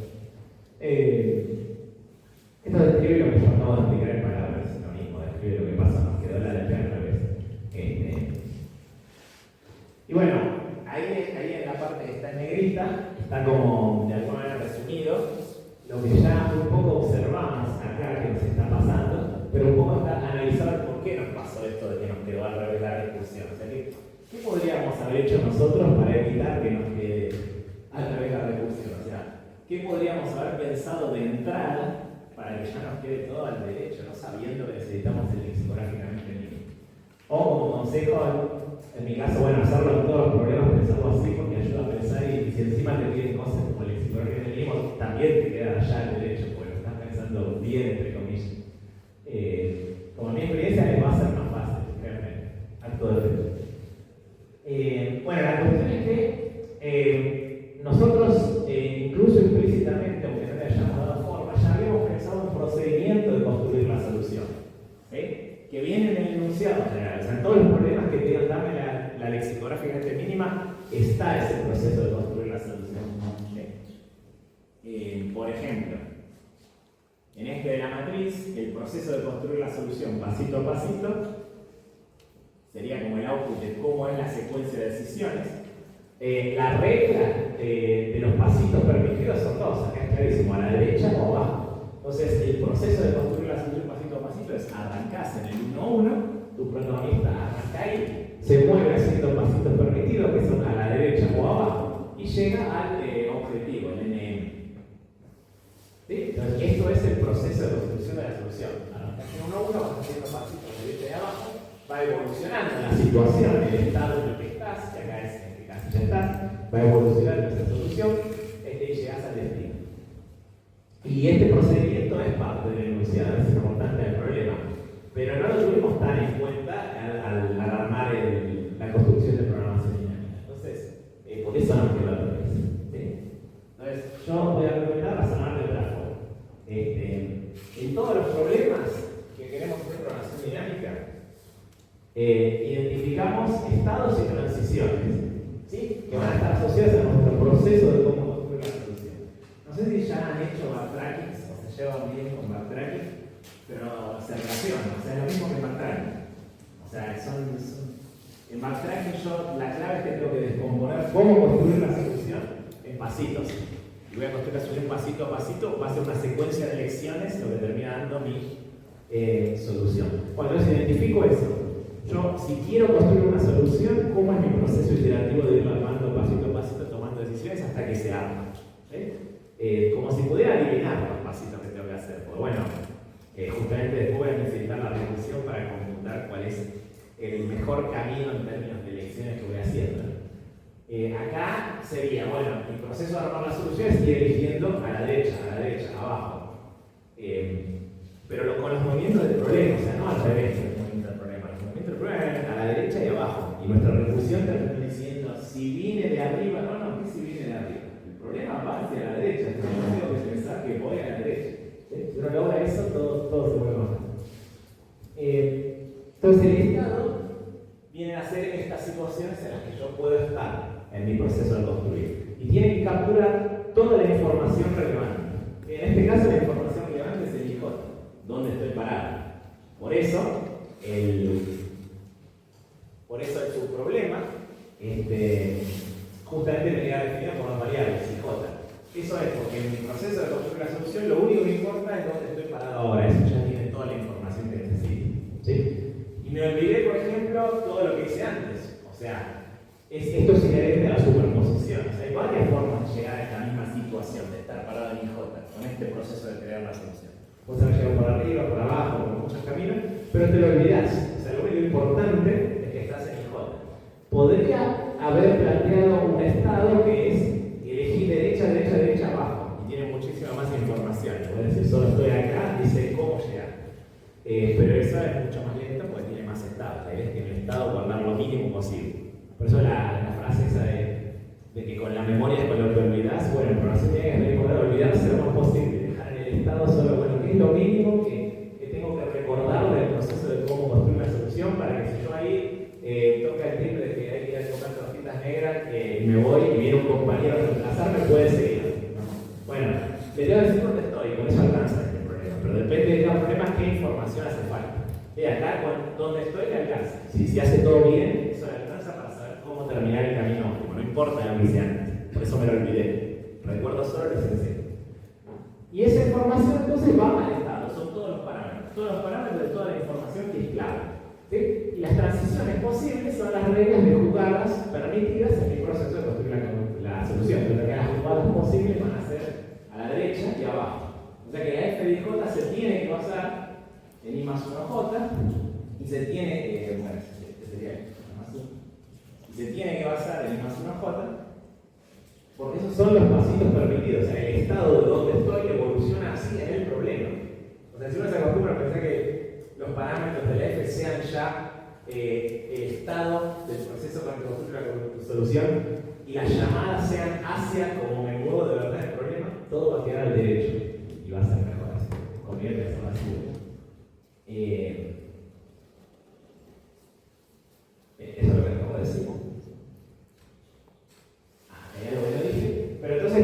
Esto describe lo que yo acabo de explicar en palabras, es lo mismo, describe lo que pasa, nos quedó la letra al revés. Y bueno, ahí en la parte que está en negrita, está como de alguna manera resumido lo que ya un poco observamos acá que nos está pasando, pero un poco está analizar por qué nos pasó esto de que nos quedó al revés la recursión. O sea, ¿qué podríamos haber hecho nosotros para evitar que nos quede al revés la recursión? O sea, ¿qué podríamos haber pensado de entrada para que ya nos quede todo al derecho, no sabiendo que necesitamos el lexicográficamente mínimo? O como consejo, en mi caso, bueno, hacerlo en todos los problemas, pensarlo así, porque ayuda a pensar y si encima te piden cosas como el lexicografía mínimo, también te queda allá al derecho, porque lo estás pensando bien, entre comillas. Como en mi experiencia, les va a ser más fácil, créanme, acto de fe. Bueno, la cuestión es que nosotros, incluso implícitamente, aunque no le hayamos dado forma, ya habíamos pensado un procedimiento de construir la solución, que viene en el enunciado general. O sea, en todos los problemas que tengan, dame la lexicografía mínima, está ese proceso de construir la solución. Por ejemplo, en este de la matriz, el proceso de construir la solución pasito a pasito sería como el output de cómo es la secuencia de decisiones. La regla de los pasitos permitidos son dos, acá es clarísimo, a la derecha o abajo. Entonces, el proceso de construir la solución pasito a pasito es arrancás en el 1-1, tu protagonista arranca ahí, se mueve haciendo pasitos permitidos que son a la derecha o abajo y llega al objetivo, el NM. ¿Sí? Entonces, esto es el proceso de construcción de la solución. Arrancás en 1-1, vas haciendo pasitos de derecha y abajo, va evolucionando la situación, el estado en el que estás, que acá es en que casi ya estás, va evolucionando esa solución y llegas al destino. Y este procedimiento es parte del enunciado, es importante del problema, pero no lo tuvimos tan en cuenta al armar la construcción de programación dinámica. Entonces, por eso nos quedó al revés. ¿Sí? estados y transiciones, ¿sí? Que van a estar asociadas a nuestro proceso de cómo construir la solución. No sé si ya han hecho backtracking o se llevan bien con backtracking, pero se relacionan, o sea, es lo mismo que backtracking. O sea, en backtracking la clave es que tengo que descomponer cómo construir la solución en pasitos. Y voy a construir la solución pasito a pasito, va a ser una secuencia de lecciones lo que termina dando mi solución. Cuando yo identifico eso, yo si quiero construir una solución, ¿cómo es mi proceso iterativo de ir armando pasito a pasito, tomando decisiones hasta que se arma? Como si pudiera adivinar los pasitos que tengo que hacer. Pues bueno, justamente después voy a necesitar la recursión para computar cuál es el mejor camino en términos de lecciones que voy haciendo. Acá sería, bueno, el proceso de armar las soluciones ir eligiendo a la derecha, abajo. Pero con los movimientos del problema, o sea, no al revés del movimiento del problema. Los movimientos del problema a la derecha y abajo. Y nuestra recursión termina diciendo, si viene de arriba, no, ¿qué si viene de arriba? El problema va hacia la derecha, entonces yo tengo que pensar que voy a la derecha. ¿Sí? Si uno logra eso, todo se vuelve más fácil. Entonces el estado viene a ser estas situaciones en las que yo puedo estar en mi proceso de construir. Y tiene que capturar toda la información relevante. En este caso la información relevante es el IJ, dónde estoy parado. Por eso el subproblema justamente venía definido por las variables IJ. Eso es porque en mi proceso de construir la solución lo único que importa es dónde estoy parado ahora. Eso ya tiene toda la información que necesito. ¿Sí? Y me olvidé, por ejemplo, todo lo que hice antes. O sea, esto es inherente a la superposición. O sea, hay varias formas de llegar a esta misma situación, de estar parado en IJ, con este proceso de crear la solución. Vos sabés llegar por arriba, por abajo, por muchos caminos, pero te lo olvidás. O sea, lo único importante es que estás en IJ. Podría haber planteado un estado que es elegir derecha, abajo. Y tiene muchísima más información. Puedes decir, solo estoy acá, dice cómo llegar. Pero eso es mucho más lento porque tiene más estados. La idea es que en el estado guardar lo mínimo posible. Por eso la frase esa de que con la memoria es con lo que olvidás, bueno, en programación tiene que recordar olvidarse lo más posible, dejar en el estado solo, bueno, que es lo mínimo que tengo que recordar del proceso de cómo construir una solución para que si yo ahí toca el timbre de que hay que ir a tocar tortitas negras, me voy y viene un compañero a reemplazarme, puede seguir. Bueno, le tengo que decir dónde estoy, con eso alcanza este problema, pero depende de cada problema qué información hace falta. Acá, donde estoy, le alcanza. Si hace todo bien, eso le alcanza para saber cómo terminar el camino óptimo. No importa lo que hice antes, por eso me lo olvidé. Recuerdo solo lo esencial. Y esa información entonces va al estado, son todos los parámetros de toda la información que es clave. ¿Sí? Y las transiciones posibles son las reglas de jugadas permitidas en el proceso de construir la solución. Pero que las jugadas posibles van a ser a la derecha y abajo. O sea que la f de j se tiene que basar en I más 1j y se tiene, bueno, este sería I más 1, y se tiene que basar en I más 1j porque esos son los pasitos permitidos, o sea, el estado de donde estoy evoluciona así en el problema. O sea, si uno se acostumbra a pensar que los parámetros de la f sean ya el estado del proceso para que construya la solución y las llamadas sean hacia como me muevo de verdad el problema, todo va a quedar al derecho y va a ser mejor así, conviene pensar así. Eso es lo que acabo de decir. Ya lo dije. Pero entonces,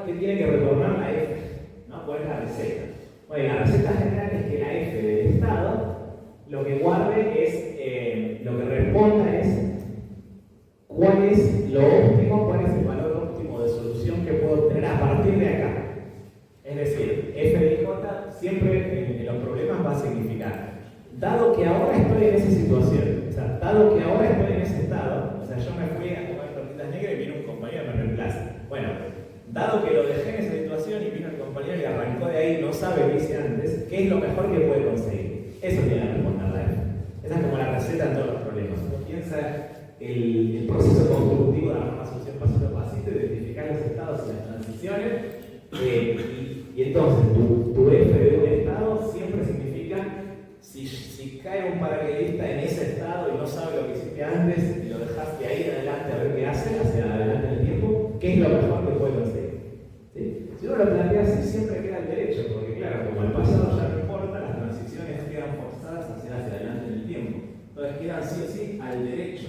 ¿qué tiene que retornar la F? ¿No? ¿Cuál es la receta? Bueno, la receta general es que la F del estado lo que guarde es, lo que responda es cuál es lo óptimo, cuál es el valor óptimo de solución que puedo obtener a partir de acá. Es decir, f de j siempre en los problemas va a significar, dado que ahora estoy en esa situación, o sea, dado que ahora estoy en ese estado, o sea, yo me fui a comer tortitas negras y vino un compañero y me reemplaza. Bueno, dado que lo dejé en esa situación y vino el compañero y arrancó de ahí, no sabe qué hice antes, ¿qué es lo mejor que puede conseguir? Eso tiene que responder la F. Esa es como la receta en todos los problemas. Uno piensa el proceso constructivo de armar una solución pasito a pasito, identificar los estados y las transiciones, y entonces tu F de un estado siempre significa si cae un paracaidista en ese estado y no sabe lo que hiciste antes y lo dejaste ahí en adelante a ver qué hace, hacia adelante en el tiempo, ¿qué es lo mejor que puede conseguir? ¿Sí? Si uno lo plantea así, siempre queda al derecho, porque claro, como el pasado ya no importa, las transiciones quedan forzadas hacia adelante en el tiempo. Entonces quedan sí o sí al derecho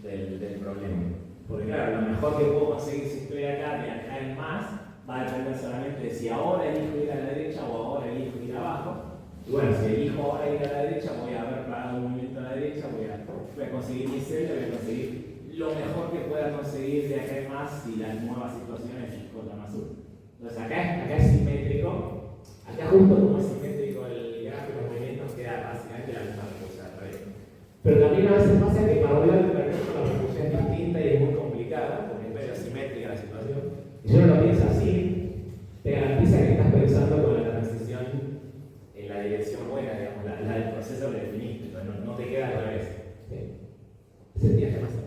del problema. Porque claro, lo mejor que puedo conseguir si estoy acá, de acá en más, va a depender solamente de si ahora elijo ir a la derecha o ahora elijo ir abajo. Y bueno, si elijo ahora ir a la derecha, voy a haber pagado un movimiento a la derecha, voy a conseguir mi celda, voy a conseguir lo mejor que pueda conseguir de acá en más si la nueva situación es J más 1. Entonces acá es simétrico, acá justo como es simétrico el gráfico de movimientos queda básicamente la misma recursión al revés. Pero también a veces pasa que para volver al permiso la recursión es distinta y es muy complicada, porque es medio simétrica la situación. Y si uno lo piensa así, te garantiza que estás pensando con la transición en la dirección buena, digamos, la del proceso que definiste, entonces no te queda al revés. ¿Sí? ¿Se entiende más o menos?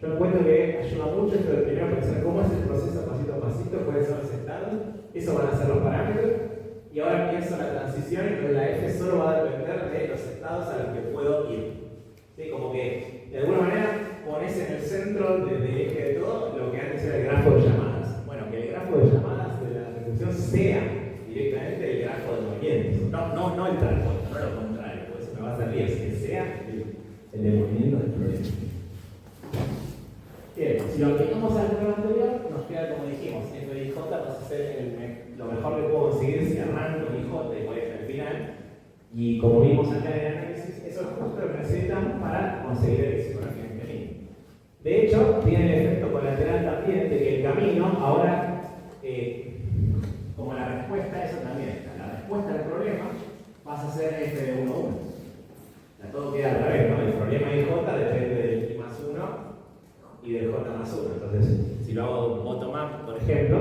Yo encuentro que ayuda mucho esto de primero pensar cómo es el proceso pasito a pasito, cuáles son los estados, eso van a ser los parámetros, y ahora empiezo la transición, entonces la F solo va a depender de los estados a los que puedo ir. ¿Sí? Como que de alguna manera pones en el centro del eje de todo lo que antes era el grafo de llamadas. Bueno, que el grafo de llamadas de la ejecución sea directamente el grafo de movimientos, no el transporte, no lo contrario, pues me va a salir que sea el de movimiento del problema. Bien, si lo aplicamos al tema anterior, nos queda como dijimos, f de IJ va a ser lo mejor que puedo conseguir si arranco en IJ y voy hasta el final. Y como vimos acá en el análisis, eso es justo lo que necesitamos para conseguir el éxito en el camino. De hecho, tiene el efecto colateral también de que el camino ahora, como la respuesta a eso también está. La respuesta al problema pasa a ser f de 1, 1. Todo queda al revés, ¿no? El problema IJ depende del I más 1 y del J más 1. Entonces, si lo hago bottom-up, por ejemplo,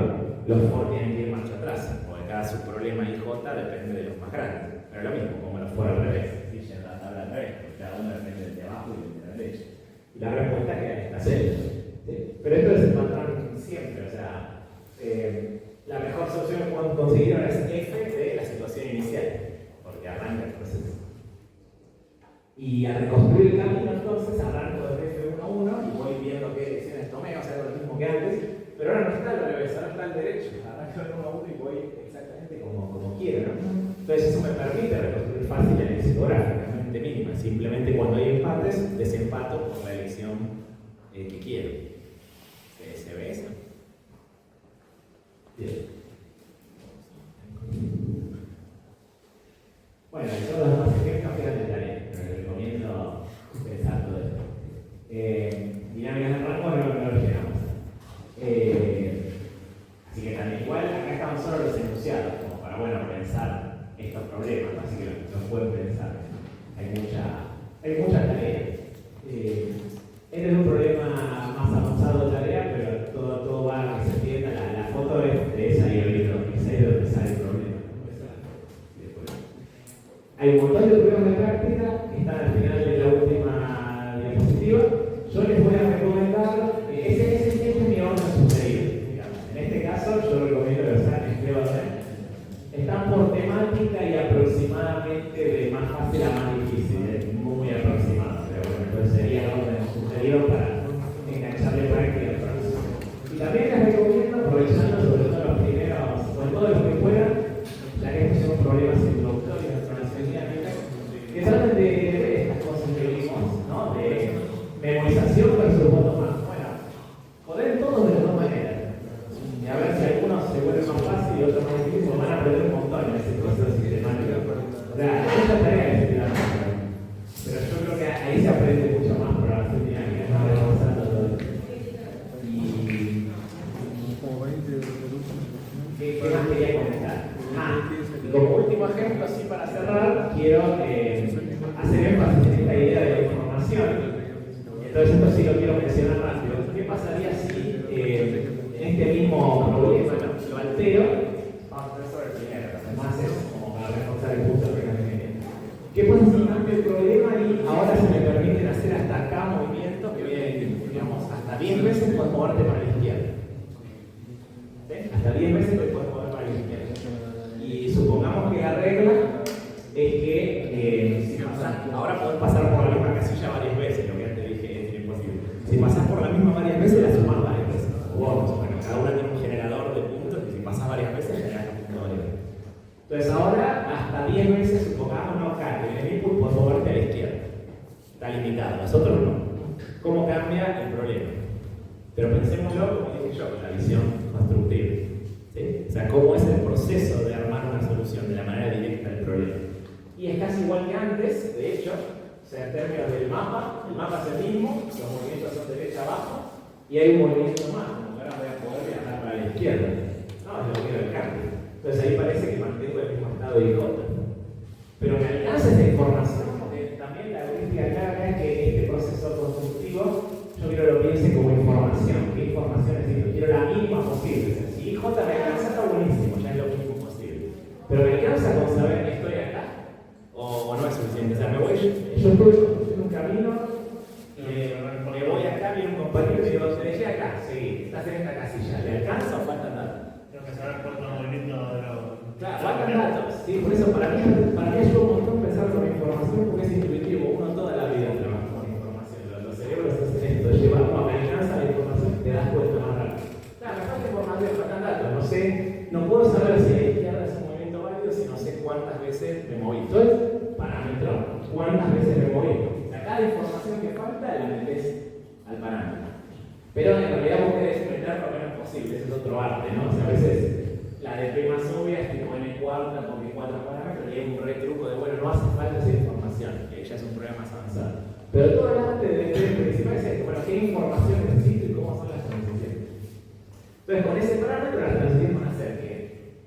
los for tienen que ir marcha atrás, porque cada subproblema IJ depende de los más grandes. Pero lo mismo, como los for al revés, si yendo la tabla al revés, porque cada uno depende del de abajo y del de la derecha. Y la respuesta queda en esta celda. ¿Sí? Pero esto es el patrón siempre, o sea, la mejor solución que puedo conseguir ahora es F de la situación inicial, porque arranca el proceso. Y al reconstruir el camino, entonces arranco desde F1, 1 y voy viendo qué elecciones tomé, o sea, lo mismo que antes, pero ahora no está al revés, ahora está al derecho. Arranco de 1 a 1 y voy exactamente como quiero, ¿no? Entonces, eso me permite reconstruir fácil la lexicográficamente mínima. Simplemente cuando hay empates, desempato por la elección que quiero. ¿Se ve eso? Bien. Bueno, todos los demás ejemplos quedan de tarea. Recomiendo pensar todo esto. Dinámicas de rango no lo llenamos. Así que también igual, acá están solo los enunciados, como para pensar estos problemas, así que los pueden pensar. Hay mucha tarea. Este es un problema más avanzado de tarea, pero todo va a que se entienda. La foto es de esa hidrolito, esa es de donde sale el problema. Hay un montón de pruebas de práctica que están al final de la última diapositiva. Yo les voy a recomendar, ese es mi orden sugerido, digamos. En este caso, yo recomiendo que los hagan en pruebas. Están por temática y aproximadamente de más fácil a más difícil, es muy aproximado. Pero bueno, entonces sería el orden sugerido para engancharle práctica al próximo. Y también les recomiendo, aprovechando sobre todo los primeros, sobre todo los que puedan, ya que estos son problemas introductorios de programación dinámica, que traten de ver estas cosas que vimos, ¿no? De memorización versus bottom-up. Bueno, joder todos de las dos maneras. Y a ver si algunos se vuelven más fácil y otros más difíciles, van a aprender un montón en ese proceso sistemático. O sea, esta tarea es dinámica, pero yo creo que ahí se aprende mucho más programación dinámica, ¿no? Avanzando todo. Y ¿qué más quería comentar? Y como último ejemplo, así para cerrar, quiero hacer énfasis en esta idea de la información. Entonces, esto sí lo quiero mencionar rápido. ¿Qué pasaría si en este mismo problema lo altero? Vamos a ver sobre el primero, además es como para reforzar el punto de la ingeniería. ¿Qué pasa si cambio el problema y ahora se me permiten hacer hasta acá movimientos que vienen, digamos, hasta 10 veces puedes moverte para la izquierda? ¿Sí? Hasta 10 veces te puedes mover para la izquierda. Y supongamos que la regla es que si pasas, ahora podés pasar por la misma casilla varias veces, lo que antes dije es imposible. Si pasas por la misma varias veces, la sumas varias veces. Bueno, cada una tiene un generador de puntos y si pasas varias veces, generas un punto varias veces. Entonces ahora, hasta 10 veces, supongamos, no acá, que en el input puedes moverte a la izquierda. indicado, nosotros no. ¿Cómo cambia el problema? Pero pensémoslo, como dije yo, con la visión constructiva. ¿Sí? O sea, cómo es el proceso de armar una solución de la manera directa del problema. Y es casi igual que antes, de hecho, o sea, en términos del mapa, el mapa es el mismo, los movimientos son derecha abajo, y hay un movimiento más, como ahora voy a poder viajar para la izquierda. No, es lo que quiero el cambio. Entonces ahí parece que mantengo el mismo estado de IJ. Pero me alcanza esta información, porque también la heurística clara es que este proceso constructivo yo quiero que lo piense como información. ¿Qué información necesito? Quiero la mínima posible. O sea, si IJ me alcanza, está buenísimo, ya es lo mínimo posible. Pero me alcanza con saber que estoy acá, o no es suficiente. O sea, yo estoy construyendo un camino, me voy acá, viene un compañero y digo, te dejé acá, seguí, estás en esta casilla. ¿Le alcanza o faltan datos? Tengo que saber cuántos movimientos de los. Claro, faltan datos. Sí, por eso para mí ayuda un montón pensar con información porque es intuitivo. Uno toda la vida trabaja con información. Los cerebros hacen esto, llevar cuando alcanza la información te das cuenta más rápido. Claro, me falta información, faltan datos. No sé, no puedo saber si a la izquierda es un movimiento válido si no sé cuántas veces me moví. Entonces, parámetro, cuántas veces me moví. O sea, cada información que falta la metes al parámetro. Pero en realidad vos querés meter lo menos posible, ese es otro arte, ¿no? O sea, a veces la de P más obvia es tipo n cuarta porque 4 parámetros y hay un retruco de, bueno, no hace falta esa información, que ya es un problema más avanzado. Pero todo el arte de P principal es esto, bueno, ¿qué información necesito y cómo son las transiciones? Entonces, con ese parámetro las transiciones van a hacer que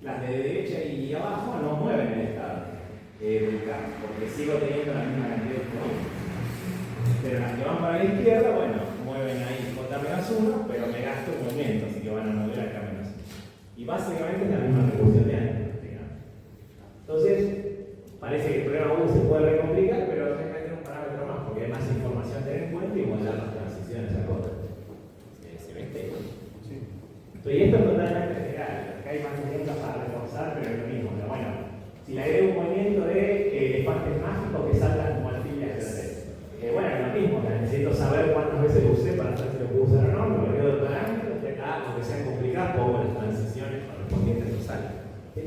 las de derecha y abajo no mueven el estado del campo, porque sigo teniendo la misma cantidad de movimientos. Pero las que van para la izquierda, bueno, mueven ahí J-1, pero me gasto un movimiento, así que van a mover acá -1. Y básicamente es la misma recursión de antes, digamos. Entonces, parece que el problema 1 se puede recomplicar, pero hay que meter un parámetro más, porque hay más información a tener en cuenta y modelar las transiciones a J. ¿Se ve este? Sí. Entonces, y esto es totalmente general. Acá hay más ejemplos para reforzar, pero es lo mismo. Pero bueno, si le agrego un movimiento de elefantes mágicos que saltan como alfiles de la red. Bueno, es lo mismo, necesito saber cuántas veces lo usé para saber si lo puedo usar o no, lo agrego de parámetros, y acá, aunque sean complicadas, pongo las transiciones correspondientes a los saltos. ¿Sí?